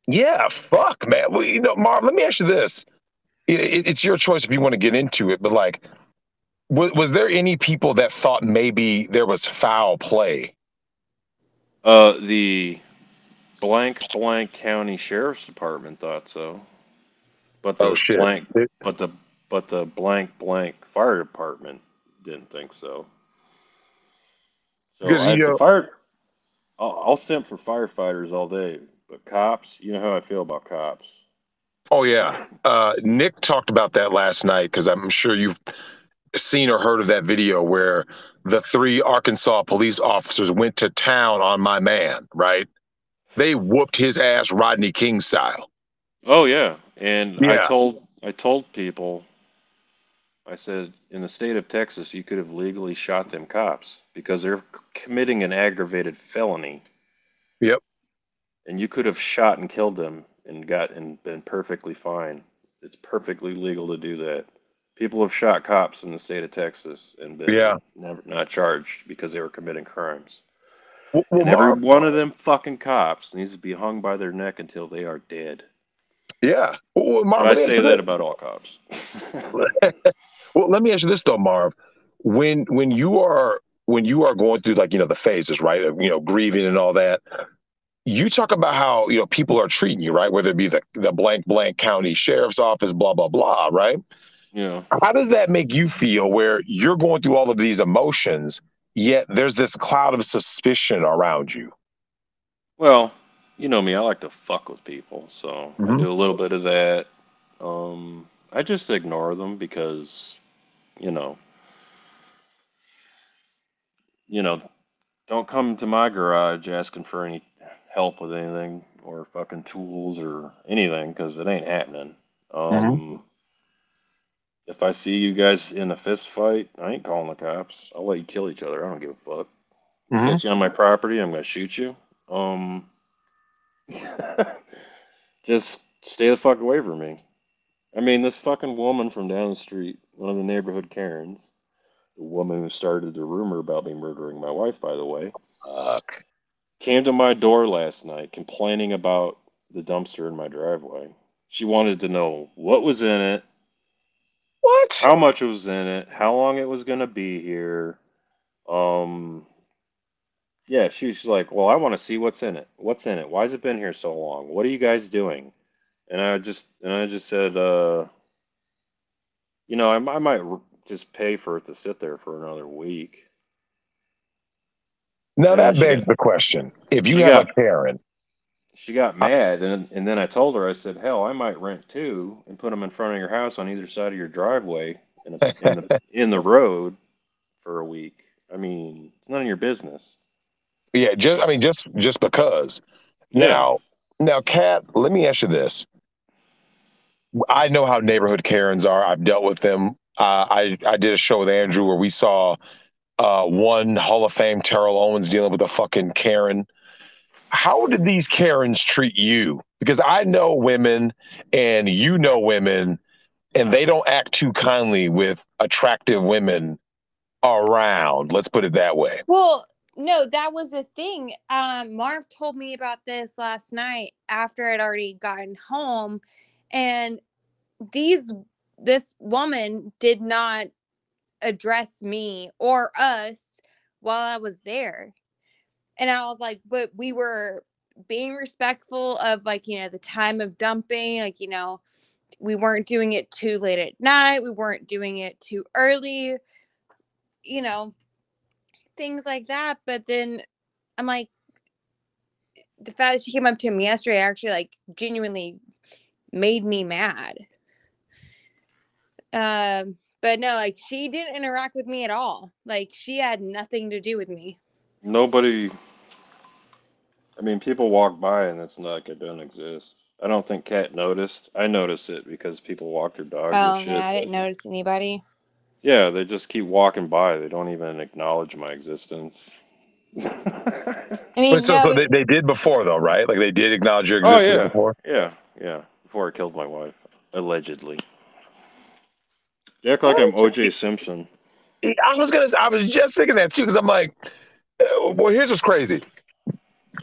Speaker 2: Yeah. Fuck, man. Well, Marv, let me ask you this. It's your choice if you want to get into it, but like, was there any people that thought maybe there was foul play?
Speaker 3: the blank blank county sheriff's department thought so, but
Speaker 2: Oh
Speaker 3: the
Speaker 2: shit!
Speaker 3: blank but the blank blank fire department didn't think so. So
Speaker 2: Because
Speaker 3: I the fire I'll simp for firefighters all day, but cops, you know how I feel about cops.
Speaker 2: Oh yeah. Nick talked about that last night because I'm sure you've seen or heard of that video where the 3 Arkansas police officers went to town on my man, right? They whooped his ass Rodney King style.
Speaker 3: Oh yeah, and
Speaker 2: Yeah.
Speaker 3: I told people, I said, in the state of Texas, you could have legally shot them cops because they're committing an aggravated felony,
Speaker 2: Yep.
Speaker 3: and you could have shot and killed them and been perfectly fine. It's perfectly legal to do that. People have shot cops in the state of Texas and
Speaker 2: Yeah.
Speaker 3: been never not charged because they were committing crimes.
Speaker 2: Well,
Speaker 3: And every
Speaker 2: Marv.
Speaker 3: one of them fucking cops needs to be hung by their neck until they are dead.
Speaker 2: Yeah. Well,
Speaker 3: But
Speaker 2: Marv,
Speaker 3: I
Speaker 2: let me ask
Speaker 3: say
Speaker 2: you
Speaker 3: that about all cops.
Speaker 2: this. Well, let me ask you this though, Marv. When you are going through like the phases, right? Of grieving and all that. You talk about how people are treating you, right? Whether it be the blank blank county sheriff's office, blah blah blah, right?
Speaker 3: Yeah.
Speaker 2: How does that make you feel where you're going through all of these emotions, yet there's this cloud of suspicion around you?
Speaker 3: Well, you know me, I like to fuck with people, so I
Speaker 2: Hmm.
Speaker 3: do a little bit of that. I just ignore them because, you know, you know, don't come to my garage asking for any help with anything or fucking tools or anything because it ain't happening.
Speaker 2: Hmm.
Speaker 3: Um, if I see you guys in a fist fight, I ain't calling the cops. I'll let you kill each other. I don't give a fuck. You
Speaker 2: Hmm.
Speaker 3: catch you on my property, I'm gonna shoot you. Um, just stay the fuck away from me. I mean, this fucking woman from down the street, one of the neighborhood Karens, the woman who started the rumor about me murdering my wife, by the way,
Speaker 2: Fuck.
Speaker 3: came to my door last night complaining about the dumpster in my driveway. She wanted to know what was in it,
Speaker 2: What?
Speaker 3: how much was in it, how long it was going to be here. Um, yeah, she's like, "Well, I want to see what's in it. What's in it? Why has it been here so long? What are you guys doing?" And I just said, I might just pay for it to sit there for another week.
Speaker 2: Now
Speaker 3: And
Speaker 2: that
Speaker 3: she
Speaker 2: begs
Speaker 3: got
Speaker 2: the question: if you
Speaker 3: she
Speaker 2: have a
Speaker 3: got
Speaker 2: Karen,
Speaker 3: she got
Speaker 2: uh,
Speaker 3: mad, and then I told her, I said, hell, I might rent two and put them in front of your house on either side of your driveway in the road for a week. I mean, it's none of your business.
Speaker 2: yeah, just because.
Speaker 3: Yeah.
Speaker 2: Now, Kat, let me ask you this: I know how neighborhood Karens are. I've dealt with them. I did a show with Andrew where we saw one Hall of Fame Terrell Owens dealing with a fucking Karen. How did these Karens treat you? Because I know women and you know women, and they don't act too kindly with attractive women around. Let's put it that way.
Speaker 4: Well, no, that was a thing. Marv told me about this last night after I'd already gotten home, and these this woman did not address me or us while I was there. And I was like, but we were being respectful of, like, the time of dumping, like, we weren't doing it too late at night, we weren't doing it too early, you know, things like that. But then I'm like, the fact that she came up to me yesterday actually, like, genuinely made me mad. But no, like, she didn't interact with me at all. Like, she had nothing to do with me.
Speaker 3: Nobody, I mean, people walk by and it's not like it doesn't exist. I don't think Kat noticed. I notice it because people walk their dogs or
Speaker 4: Oh yeah,
Speaker 3: shit,
Speaker 4: I
Speaker 3: but
Speaker 4: didn't notice anybody.
Speaker 3: yeah, they just keep walking by. They don't even acknowledge my existence.
Speaker 4: I
Speaker 2: But
Speaker 4: mean, no,
Speaker 2: so they did before though, right? Like they did acknowledge your
Speaker 3: Oh
Speaker 2: existence
Speaker 3: yeah,
Speaker 2: before.
Speaker 3: yeah, yeah. Before I killed my wife, allegedly. You act like I'm
Speaker 2: What?
Speaker 3: O.J. Simpson.
Speaker 2: I was just thinking that too because I'm like, well, here's what's crazy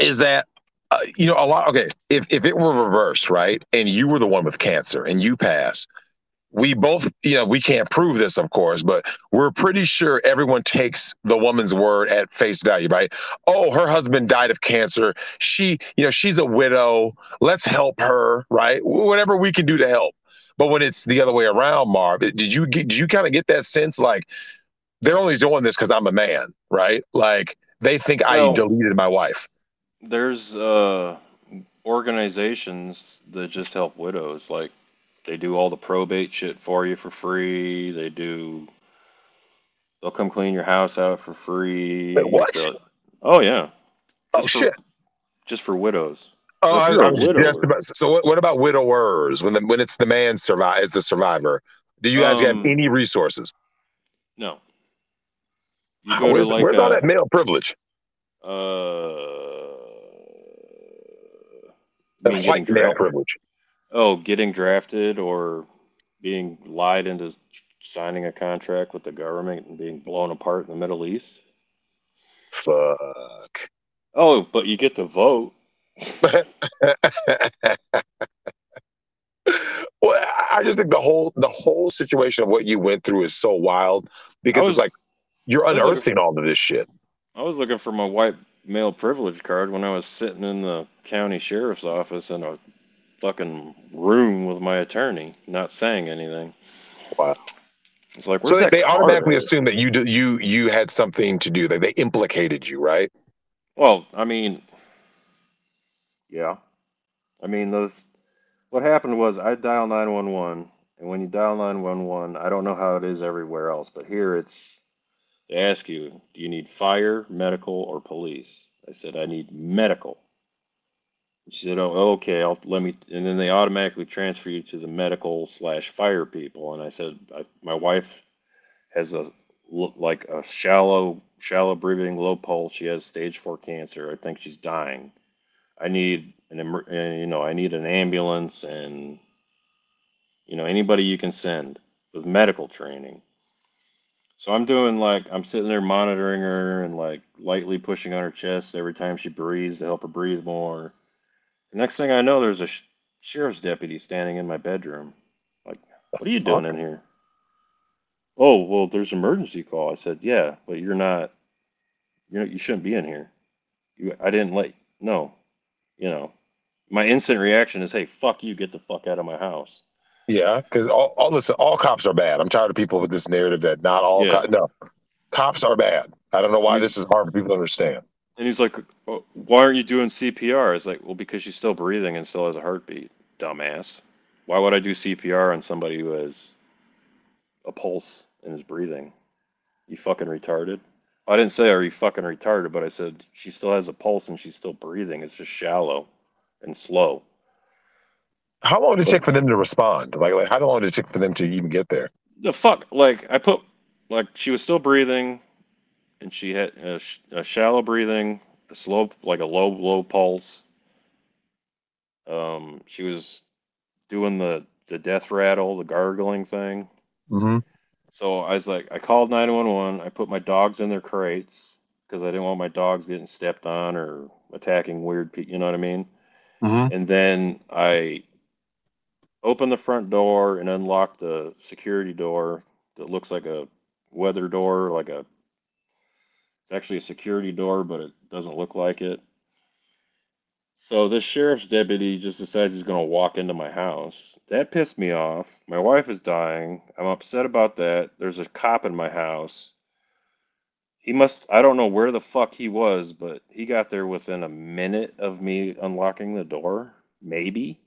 Speaker 2: is that a lot. Okay, if it were reversed, right, and you were the one with cancer and you pass, we both, we can't prove this, of course, but we're pretty sure everyone takes the woman's word at face value, right? Oh, her husband died of cancer. She's a widow. Let's help her, right? Whatever we can do to help. But when it's the other way around, Marv, did you kind of get that sense like they're only doing this because I'm a man, right? Like they think I
Speaker 3: Well,
Speaker 2: deleted my wife.
Speaker 3: there's organizations that just help widows. Like they do all the probate shit for you for free. They'll come clean your house out for
Speaker 2: Wait,
Speaker 3: free.
Speaker 2: what?
Speaker 3: Oh yeah,
Speaker 2: Oh
Speaker 3: just for
Speaker 2: shit.
Speaker 3: just for widows.
Speaker 2: Oh,
Speaker 3: So if
Speaker 2: I
Speaker 3: you're a
Speaker 2: was just
Speaker 3: widower,
Speaker 2: about. So what about widowers? When it's the man survive is the survivor. Do you guys have
Speaker 3: um,
Speaker 2: any resources?
Speaker 3: no, you go to like
Speaker 2: Where's all that male privilege?
Speaker 3: uh, you
Speaker 2: That
Speaker 3: mean
Speaker 2: white male privilege.
Speaker 3: getting drafted or being lied into signing a contract with the government and being blown apart in the Middle East.
Speaker 2: Fuck.
Speaker 3: Oh, but you get to vote.
Speaker 2: Well, I just think the whole situation of what you went through is so wild
Speaker 3: I
Speaker 2: because it's
Speaker 3: was
Speaker 2: like you're
Speaker 3: I was looking
Speaker 2: unearthing all of this shit.
Speaker 3: I was looking for my white male privilege card when I was sitting in the county sheriff's office in a fucking room with my attorney, not saying anything.
Speaker 2: Wow.
Speaker 3: It's like,
Speaker 2: So
Speaker 3: where's that
Speaker 2: they
Speaker 3: card
Speaker 2: automatically
Speaker 3: at?
Speaker 2: assume that you had something to do. They implicated you, right?
Speaker 3: Well, I mean, yeah. I mean, those. What happened was I dial 911, and when you dial 911, I don't know how it is everywhere else, but here they ask you, do you need fire, medical, or police? I said, I need medical. She said, "Oh, okay. Let me." And then they automatically transfer you to the medical slash fire people. And I said, "My wife has like a shallow breathing, low pulse. She has stage 4 cancer. I think she's dying. I need I need an ambulance and anybody you can send with medical training." So I'm sitting there monitoring her and like lightly pushing on her chest every time she breathes to help her breathe more. The next thing I know, there's a sheriff's deputy standing in my bedroom. Like, what are you doing
Speaker 2: Fuck.
Speaker 3: in here? Oh, well, there's an emergency call. I said, yeah, but you shouldn't be in here. I didn't no, you know. My instant reaction is, hey, fuck you, get the fuck out of my house.
Speaker 2: Yeah, because all cops are bad. I'm tired of people with this narrative that not all
Speaker 3: Yeah.
Speaker 2: cops. No, cops are bad. I don't know
Speaker 3: And
Speaker 2: why this is hard for people to understand.
Speaker 3: he's like, oh, why aren't you doing CPR? I was like, well, because she's still breathing and still has a heartbeat, dumbass. Why would I do CPR on somebody who has a pulse and is breathing? You fucking retarded. I didn't say, are you fucking retarded, but I said she still has a pulse and she's still breathing. It's just shallow and slow.
Speaker 2: How long did it
Speaker 3: But
Speaker 2: take for them to respond? Like how long did it take for them to even get there?
Speaker 3: the fuck, like, she was still breathing and she had a shallow breathing, a slow, like a low pulse. She was doing the death rattle, the gargling thing.
Speaker 2: Mm-hmm.
Speaker 3: So I was like, I called 911. I put my dogs in their crates because I didn't want my dogs getting stepped on or attacking weird people. You know what I mean?
Speaker 2: Mm-hmm.
Speaker 3: And then I opened the front door and unlocked the security door that looks like a weather door, it's actually a security door, but it doesn't look like it. So this sheriff's deputy just decides he's going to walk into my house. That pissed me off. My wife is dying. I'm upset about that. There's a cop in my house. I don't know where the fuck he was, but he got there within a minute of me unlocking the door, maybe.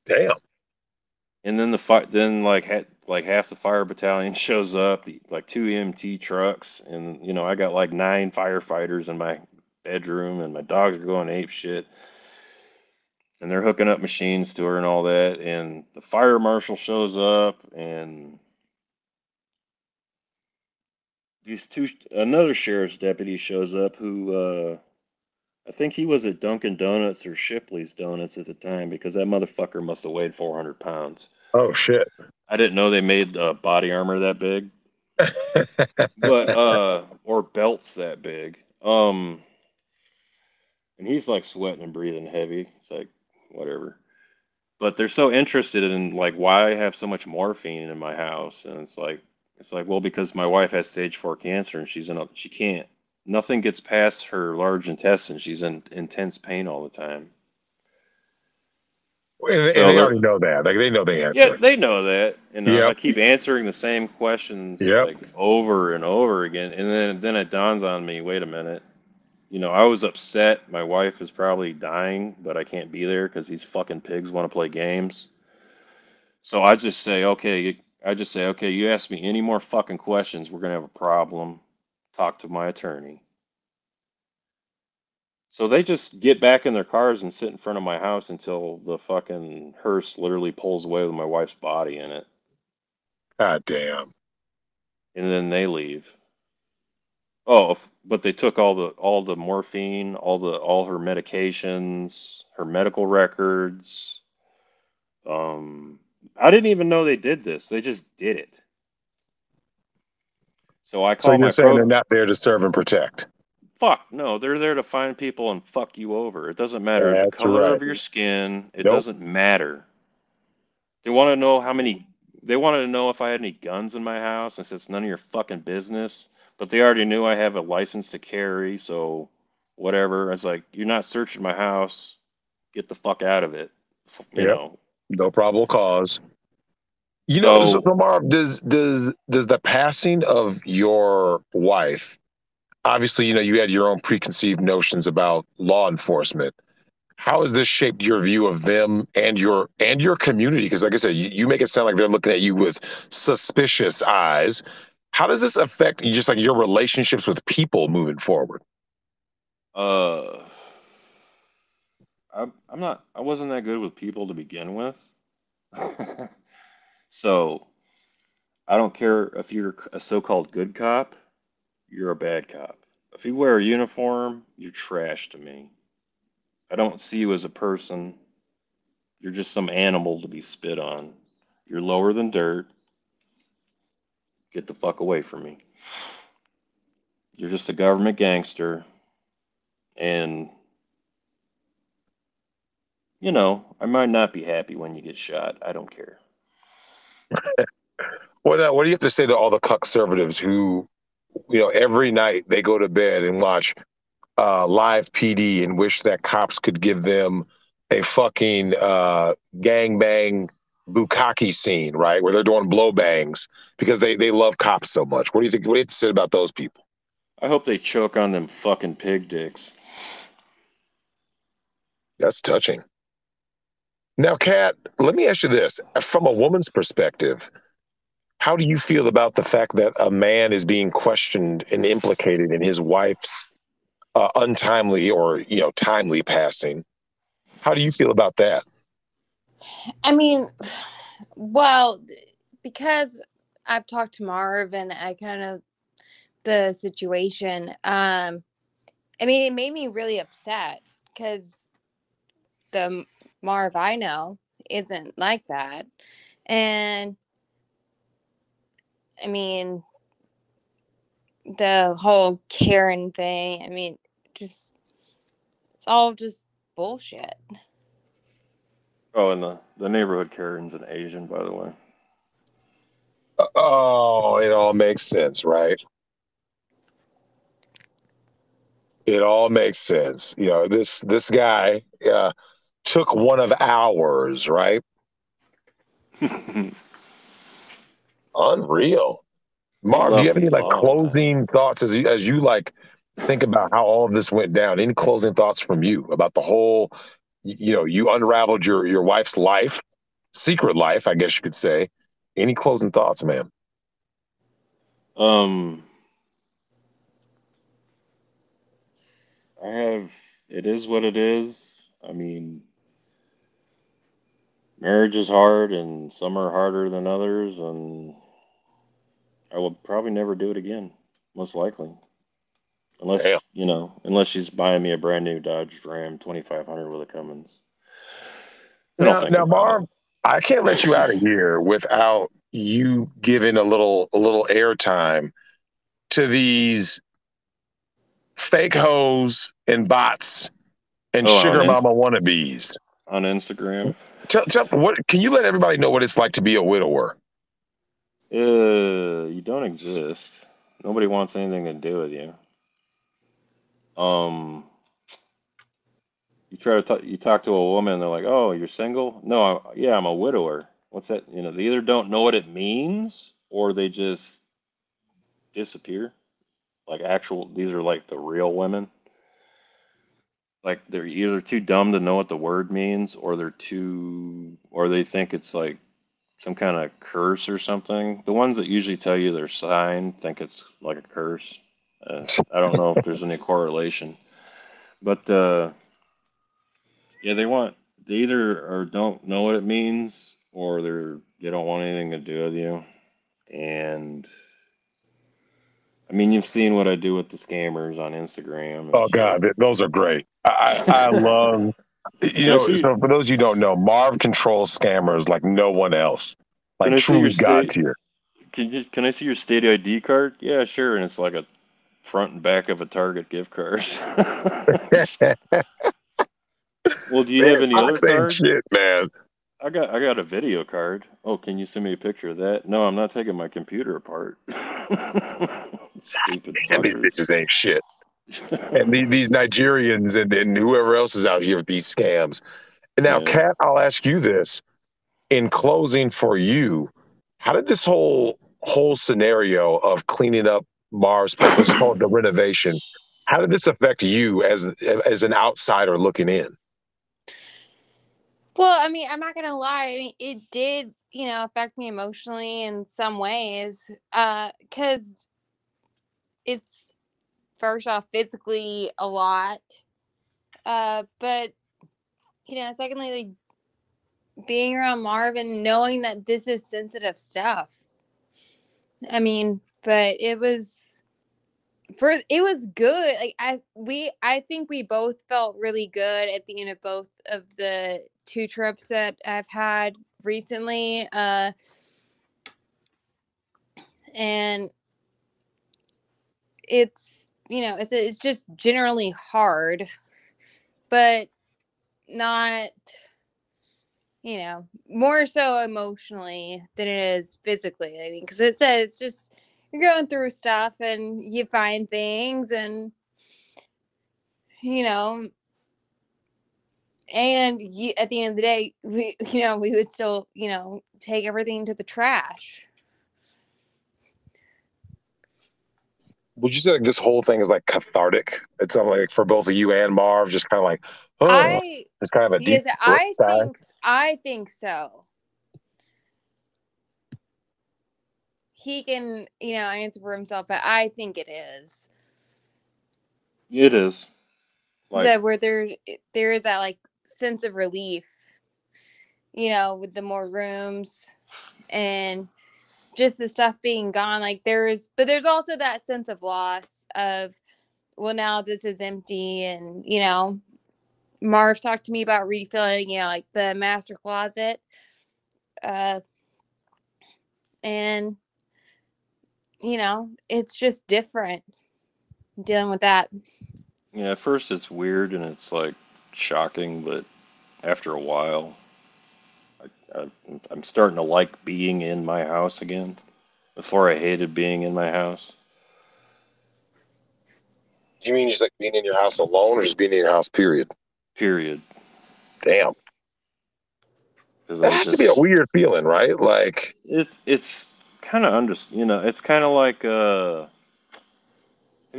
Speaker 2: Damn.
Speaker 3: And then like half the fire battalion shows up, like 2 EMT trucks, and I got like 9 firefighters in my bedroom, and my dogs are going ape shit, and they're hooking up machines to her and all that, and the fire marshal shows up, and another sheriff's deputy shows up who I think he was at Dunkin' Donuts or Shipley's Donuts at the time because that motherfucker must have weighed 400 pounds.
Speaker 2: Oh shit.
Speaker 3: I didn't know they made body armor that big, but or belts that big. And he's like sweating and breathing heavy. It's like whatever. But they're so interested in like why I have so much morphine in my house, and it's like well because my wife has stage 4 cancer and she can't nothing gets past her large intestine. She's in intense pain all the time.
Speaker 2: And
Speaker 3: So
Speaker 2: they
Speaker 3: they're
Speaker 2: already know that. Like they know the
Speaker 3: Yeah,
Speaker 2: answer.
Speaker 3: they know that, and I
Speaker 2: Yep.
Speaker 3: keep answering the same questions
Speaker 2: Yep.
Speaker 3: like over and over again, and then it dawns on me, wait a minute, I was upset. My wife is probably dying, but I can't be there because these fucking pigs want to play games. So I just say, okay, you ask me any more fucking questions, we're gonna have a problem. Talk to my attorney. So they just get back in their cars and sit in front of my house until the fucking hearse literally pulls away with my wife's body in it,
Speaker 2: God damn.
Speaker 3: and then they leave. Oh, but they took all the morphine, all her medications, her medical records. Um, I didn't even know they did this. They just did it. So I
Speaker 2: So
Speaker 3: call
Speaker 2: you're
Speaker 3: my
Speaker 2: saying they're
Speaker 3: pro.
Speaker 2: not there to serve and protect?
Speaker 3: Fuck no, they're there to find people and fuck you over. It doesn't matter the
Speaker 2: That's
Speaker 3: color
Speaker 2: right.
Speaker 3: of your skin. It
Speaker 2: Nope.
Speaker 3: doesn't matter. They want to know how many. They wanted to know if I had any guns in my house. I said it's none of your fucking business. But they already knew I have a license to carry, so whatever. I was like, you're not searching my house. Get the fuck out of it. You
Speaker 2: Yep.
Speaker 3: know.
Speaker 2: No probable cause.
Speaker 3: So
Speaker 2: So Marv, does the passing of your wife, obviously, you had your own preconceived notions about law enforcement. How has this shaped your view of them and your community? Because, like I said, you make it sound like they're looking at you with suspicious eyes. How does this affect you, just like your relationships with people moving forward?
Speaker 3: uh I wasn't that good with people to begin with. So I don't care if you're a so-called good cop, you're a bad cop. If you wear a uniform, you're trash to me. I don't see you as a person. You're just some animal to be spit on. You're lower than dirt. Get the fuck away from me. You're just a government gangster. And, I might not be happy when you get shot. I don't care.
Speaker 2: What do you have to say to all the conservatives who, every night they go to bed and watch live PD and wish that cops could give them a fucking gangbang bukkake scene, right? Where they're doing blow bangs because they love cops so much. What do you think? What do you have to say about those people?
Speaker 3: I hope they choke on them fucking pig dicks.
Speaker 2: That's touching. Now, Kat, let me ask you this. From a woman's perspective, how do you feel about the fact that a man is being questioned and implicated in his wife's untimely or, timely passing? How do you feel about that?
Speaker 4: I mean, well, because I've talked to Marv and I kind of the situation. I mean, it made me really upset because the Marv I know isn't like that, and I mean, the whole Karen thing. I mean, just it's all just bullshit.
Speaker 3: Oh, and the neighborhood Karen's an Asian, by the way.
Speaker 2: Oh, it all makes sense, right? It all makes sense. This guy took one of ours, right?
Speaker 3: He
Speaker 2: Unreal. Marv, do you
Speaker 3: left
Speaker 2: have
Speaker 3: me
Speaker 2: any like
Speaker 3: long time.
Speaker 2: closing thoughts as you like think about how all of this went down? Any closing thoughts from you about the whole, you unraveled your wife's life, secret life, I guess you could say. Any closing thoughts, man?
Speaker 3: Um, I have. It is what it is. I mean, marriage is hard, and some are harder than others, and I will probably never do it again, most likely.
Speaker 2: Damn.
Speaker 3: Unless she's buying me a brand new Dodge Ram 2500 with a Cummins. Then I'll think
Speaker 2: Now,
Speaker 3: about
Speaker 2: Marv, I can't let you out of here without you giving a little airtime to these fake hoes and bots and
Speaker 3: Oh,
Speaker 2: sugar mama wannabes.
Speaker 3: on Instagram.
Speaker 2: What can you let everybody know what it's like to be a widower?
Speaker 3: You don't exist. Nobody wants anything to do with you. Um, you try to talk, you talk to a woman, they're like, "Oh, you're single?" No, yeah, I'm a widower. What's that? They either don't know what it means or they just disappear. Like these are like the real women. like they're either too dumb to know what the word means, or or they think it's like some kind of curse or something. The ones that usually tell you their sign think it's like a curse. I don't know if there's any correlation, but yeah, they either or don't know what it means, or they don't want anything to do with you. And I mean, you've seen what I do with the scammers on Instagram and
Speaker 2: Oh
Speaker 3: shit.
Speaker 2: God, those are great. I love,
Speaker 3: Can I see?
Speaker 2: so for those you don't know, Marv controls scammers like no one else,
Speaker 3: Can
Speaker 2: like
Speaker 3: I see your
Speaker 2: truly God
Speaker 3: state?
Speaker 2: tier.
Speaker 3: Can I see your state ID card? Yeah, sure. And it's like a front and back of a Target gift card. Well, do you
Speaker 2: Man,
Speaker 3: have any other
Speaker 2: Fox ain't
Speaker 3: cards?
Speaker 2: shit, man.
Speaker 3: I got a video card. Oh, can you send me a picture of that? No, I'm not taking my computer apart. Stupid
Speaker 2: And these
Speaker 3: fuckers.
Speaker 2: bitches ain't shit. And these Nigerians and whoever else is out here with these scams. And now,
Speaker 3: Yeah.
Speaker 2: Kat, I'll ask you this in closing for you. How did this whole scenario of cleaning up Marv's place, let's call it the renovation, how did this affect you as an outsider looking in?
Speaker 4: Well, I mean, I'm not gonna lie. I mean, it did, affect me emotionally in some ways. Because it's first off physically a lot. But secondly, like being around Marvin, knowing that this is sensitive stuff. I mean, but it was good. Like I think we both felt really good at the end of both of the 2 trips that I've had recently. And it's just generally hard, but not, more so emotionally than it is physically. I mean, because it's just you're going through stuff and you find things, and you know and at the end of the day, we would still, take everything to the trash.
Speaker 2: Would you say like this whole thing is like cathartic? It's something like for both of you and Marv, just kind of like, oh,
Speaker 4: I
Speaker 2: it's kind of a deep
Speaker 4: Yes, I
Speaker 2: sigh.
Speaker 4: think so. He can, answer for himself, but I think it is.
Speaker 3: It is. Like,
Speaker 4: So where there is that like sense of relief, with the more rooms and just the stuff being gone. Like but there's also that sense of loss of, well, now this is empty. And, Marv talked to me about refilling, like the master closet. And, it's just different dealing with that.
Speaker 3: yeah, at first it's weird and it's like shocking, but after a while, I, I'm starting to like being in my house again. Before I hated being in my house.
Speaker 2: Do you mean just like being in your house alone or just being in your house, period?
Speaker 3: Period.
Speaker 2: Damn.
Speaker 3: Because
Speaker 2: That
Speaker 3: I
Speaker 2: has to be a
Speaker 3: just
Speaker 2: weird feeling, right? Like,
Speaker 3: it's kind of it's kind of like have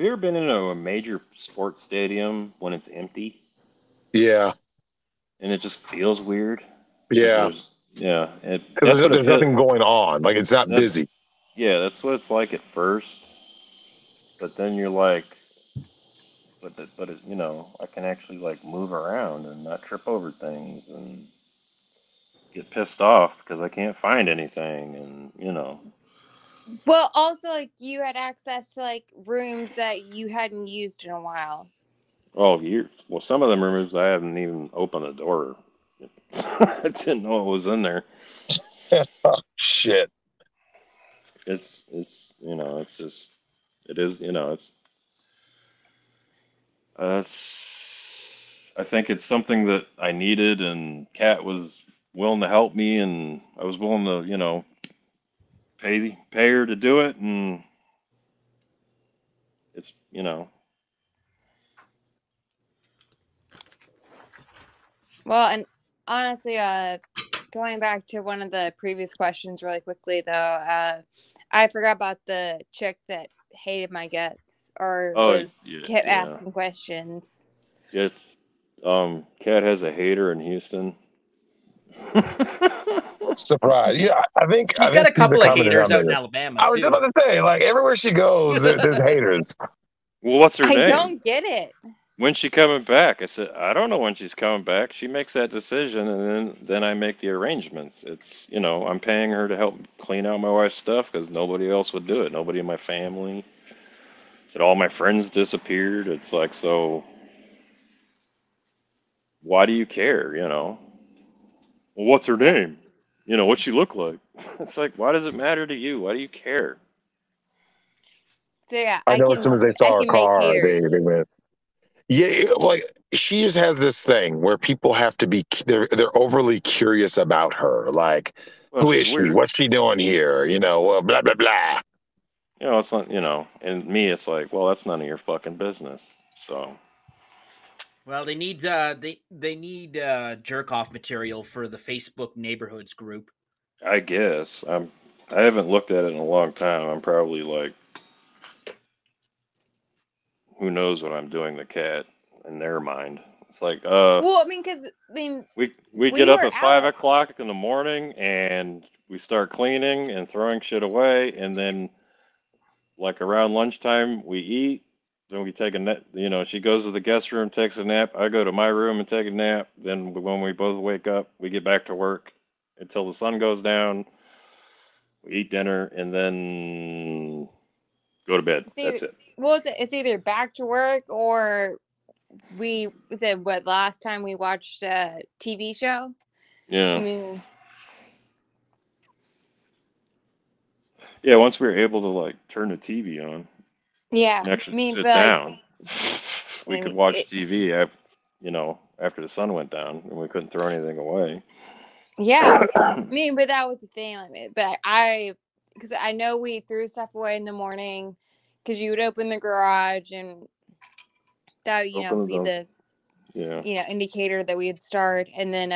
Speaker 3: you ever been in a major sports stadium when it's empty
Speaker 2: yeah,
Speaker 3: and it just feels weird because
Speaker 2: yeah.
Speaker 3: there's yeah that's
Speaker 2: Because
Speaker 3: what it
Speaker 2: there's
Speaker 3: feels
Speaker 2: nothing going on. Like, it's not busy.
Speaker 3: that's yeah that's what it's like at first, but then you're like I can actually like move around and not trip over things and get pissed off because I can't find anything, and
Speaker 4: Well, also, like, you had access to like rooms that you hadn't used in a while.
Speaker 3: oh, years. Well, some of them rooms I haven't even opened the door. I didn't know it was in there.
Speaker 2: Oh, shit.
Speaker 3: It's just it is I think it's something that I needed, and Kat was willing to help me, and I was willing to pay her to do it, and it's
Speaker 4: Well, and honestly, going back to one of the previous questions really quickly, though, I forgot about the chick that hated my guts or
Speaker 3: oh
Speaker 4: was
Speaker 3: yeah
Speaker 4: kept
Speaker 3: yeah
Speaker 4: asking questions.
Speaker 3: yeah Cat has a hater in Houston.
Speaker 2: Surprise! Yeah,
Speaker 1: She's
Speaker 2: I
Speaker 1: got
Speaker 2: think
Speaker 1: a
Speaker 2: she's a
Speaker 1: couple of
Speaker 2: common
Speaker 1: haters out in
Speaker 2: denominator.
Speaker 1: Alabama
Speaker 2: I was just
Speaker 1: too.
Speaker 2: about to say, like everywhere she goes, there's haters.
Speaker 3: Well, what's her
Speaker 4: I
Speaker 3: name?
Speaker 4: don't get it.
Speaker 3: When's she coming back? I said, I don't know when she's coming back. She makes that decision, and then I make the arrangements. It's, I'm paying her to help clean out my wife's stuff because nobody else would do it. Nobody in my family. Said all my friends disappeared. It's like, so why do you care? Well, what's her
Speaker 4: Yeah.
Speaker 3: name? What's she look like? It's like, why does it matter to you? Why do you care?
Speaker 4: So yeah,
Speaker 2: I know as soon as they
Speaker 4: I
Speaker 2: saw her
Speaker 4: can make
Speaker 2: car,
Speaker 4: haters.
Speaker 2: they went. Yeah, like she just has this thing where people have to be they're overly curious about her. Like,
Speaker 3: Well,
Speaker 2: who
Speaker 3: she's
Speaker 2: is she?
Speaker 3: weird.
Speaker 2: What's she doing here? Blah blah blah.
Speaker 3: It's not, and me, it's like, well, that's none of your fucking business. So,
Speaker 1: Well, they need they need jerk off material for the Facebook neighborhoods group.
Speaker 3: I guess I haven't looked at it in a long time. I'm probably like, who knows what I'm doing to Cat in their mind. It's like,
Speaker 4: Well, I mean, because
Speaker 3: we get
Speaker 4: we
Speaker 3: up
Speaker 4: were
Speaker 3: at five
Speaker 4: out.
Speaker 3: o'clock in the morning and we start cleaning and throwing shit away, and then like around lunchtime we eat. Then we take a nap. She goes to the guest room, takes a nap. I go to my room and take a nap. Then when we both wake up, we get back to work until the sun goes down. We eat dinner and then go to bed. That's it.
Speaker 4: It's either back to work or we said what last time we watched a TV show. I
Speaker 3: Yeah.
Speaker 4: mean,
Speaker 3: Yeah, once we were able to like turn the TV on
Speaker 4: yeah.
Speaker 3: and
Speaker 4: I
Speaker 3: actually
Speaker 4: mean,
Speaker 3: sit
Speaker 4: but like,
Speaker 3: down, we could watch
Speaker 4: it,
Speaker 3: TV after the sun went down and we couldn't throw anything away.
Speaker 4: yeah. I mean, but that was the thing. Like, but because I know we threw stuff away in the morning because you would open the garage and that
Speaker 3: Open
Speaker 4: be
Speaker 3: the
Speaker 4: the
Speaker 3: yeah.
Speaker 4: indicator that we'd start, and then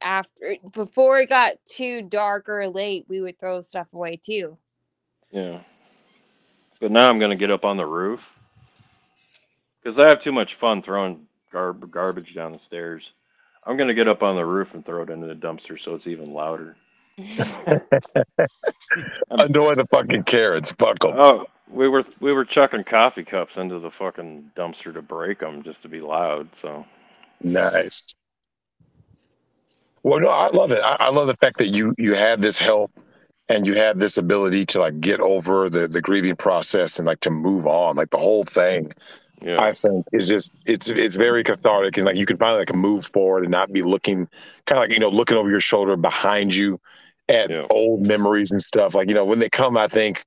Speaker 4: after before it got too dark or late, we would throw stuff away too.
Speaker 3: Yeah. But now I'm gonna get up on the roof because I have too much fun throwing garbage down the stairs. I'm gonna get up on the roof and throw it into the dumpster so it's even louder. I'm,
Speaker 2: Annoy the fucking Karens. Fuck them.
Speaker 3: oh, we were chucking coffee cups into the fucking dumpster to break them just to be loud. So
Speaker 2: Nice. Well, no, I love it. I love the fact that you have this help and you have this ability to like get over the grieving process and like to move on. Like the whole thing,
Speaker 3: yeah,
Speaker 2: I think is just it's very cathartic and like you can finally like move forward and not be looking kind of like looking over your shoulder behind you at
Speaker 3: yeah,
Speaker 2: old memories and stuff. Like when they come, I think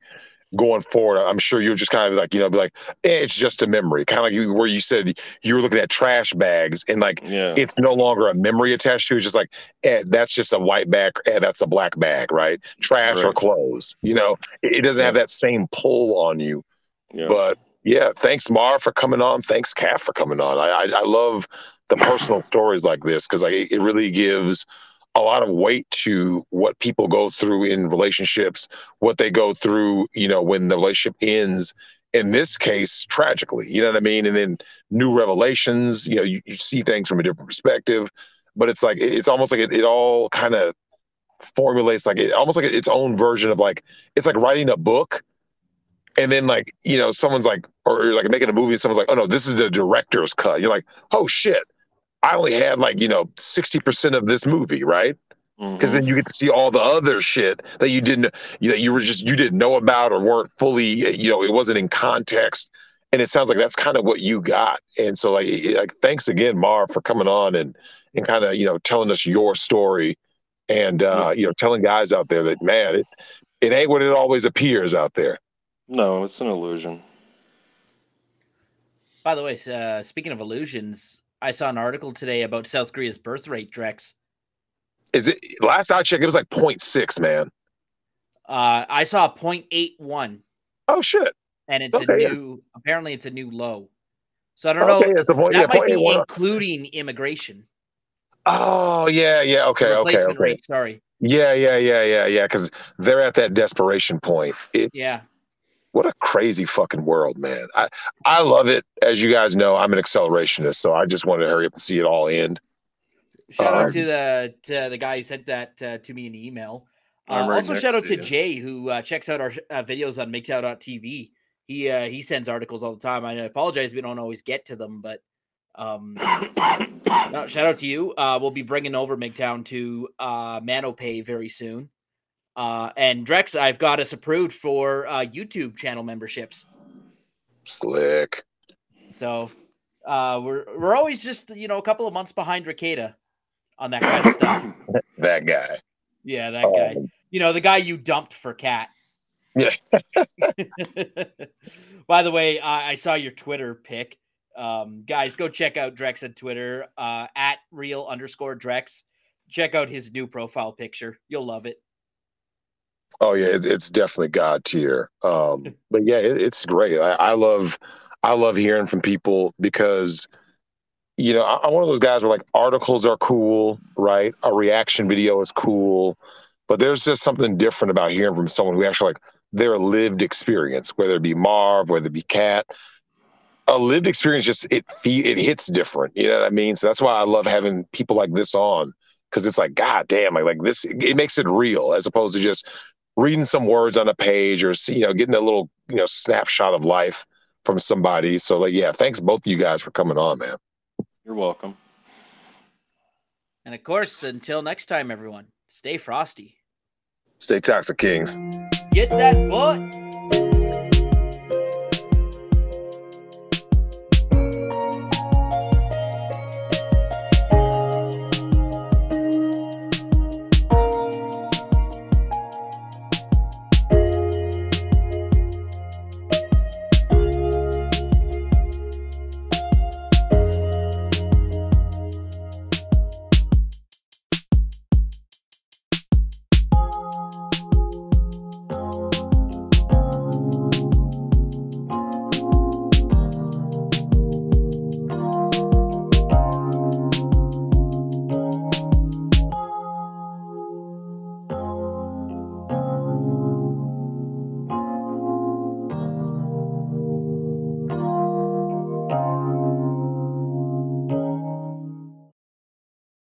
Speaker 2: going forward, I'm sure you'll just kind of like, be like, it's just a memory. Kind of like where you said you were looking at trash bags and like,
Speaker 3: yeah,
Speaker 2: it's no longer a memory attached to it. It's just like, that's just a white bag. That's a black bag, right? Trash or
Speaker 3: right,
Speaker 2: clothes, it doesn't
Speaker 3: yeah,
Speaker 2: have that same pull on you.
Speaker 3: yeah,
Speaker 2: But yeah, thanks Mar for coming on. Thanks Kat for coming on. I love the personal stories like this because like it really gives a lot of weight to what people go through in relationships, what they go through, when the relationship ends. In this case, tragically, you know what I mean? And then new revelations, you see things from a different perspective. But it's like it's almost like it all kind of formulates like almost like its own version of like it's like writing a book and then like someone's like or like making a movie and someone's like, oh no, this is the director's cut. You're like, oh shit, I only had like 60% of this movie, right? Because
Speaker 3: mm-hmm,
Speaker 2: then you get to see all the other shit that you didn't you didn't know about or weren't fully it wasn't in context. And it sounds like that's kind of what you got. And so like thanks again Mar for coming on and kind of telling us your story and
Speaker 3: yeah.
Speaker 2: telling guys out there that man it ain't what it always appears out there.
Speaker 3: No, it's an illusion.
Speaker 1: By the way, speaking of illusions, I saw an article today about South Korea's birth rate, Drex.
Speaker 2: Is it last I checked it was like 0.6, man.
Speaker 1: I saw 0.81.
Speaker 2: Oh shit.
Speaker 1: And it's
Speaker 2: Okay,
Speaker 1: apparently it's a new low. So I don't
Speaker 2: okay,
Speaker 1: know.
Speaker 2: it's the point.
Speaker 1: That
Speaker 2: Yeah,
Speaker 1: might be
Speaker 2: 0.81.
Speaker 1: including immigration.
Speaker 2: Oh yeah.
Speaker 1: The
Speaker 2: Okay.
Speaker 1: replacement rate, sorry.
Speaker 2: Yeah. Because they're at that desperation point. It's
Speaker 1: Yeah.
Speaker 2: What a crazy fucking world, man. I love it. As you guys know, I'm an accelerationist, so I just wanted to hurry up and see it all end.
Speaker 1: Shout out to the guy who sent that to me in the email. Also, shout out to Jay, who checks out our videos on Migtown.tv. He sends articles all the time. I apologize we don't always get to them, but no, shout out to you. We'll be bringing over Migtown to MANOPAY very soon. And Drex, I've got us approved for YouTube channel memberships.
Speaker 2: Slick.
Speaker 1: So we're always just a couple of months behind Ricada on that kind of stuff.
Speaker 2: That guy.
Speaker 1: Yeah, that guy. The guy you dumped for Cat.
Speaker 2: Yeah.
Speaker 1: By the way, I saw your Twitter pic. Guys, go check out Drex on Twitter, at @real_Drex. Check out his new profile picture. You'll love it.
Speaker 2: Oh yeah, it's definitely God tier. But yeah, it's great. I love hearing from people because I'm one of those guys where like articles are cool, right? A reaction video is cool, but there's just something different about hearing from someone who actually like their lived experience, whether it be Marv, whether it be Kat. A lived experience it hits different. You know what I mean? So that's why I love having people like this on, because it's like, God damn, like this, it makes it real as opposed to just reading some words on a page or getting a little snapshot of life from somebody. So like, yeah, thanks both of you guys for coming on, man.
Speaker 3: You're welcome.
Speaker 1: And of course, until next time, everyone, stay frosty.
Speaker 2: Stay toxic, Kings.
Speaker 1: Get that butt.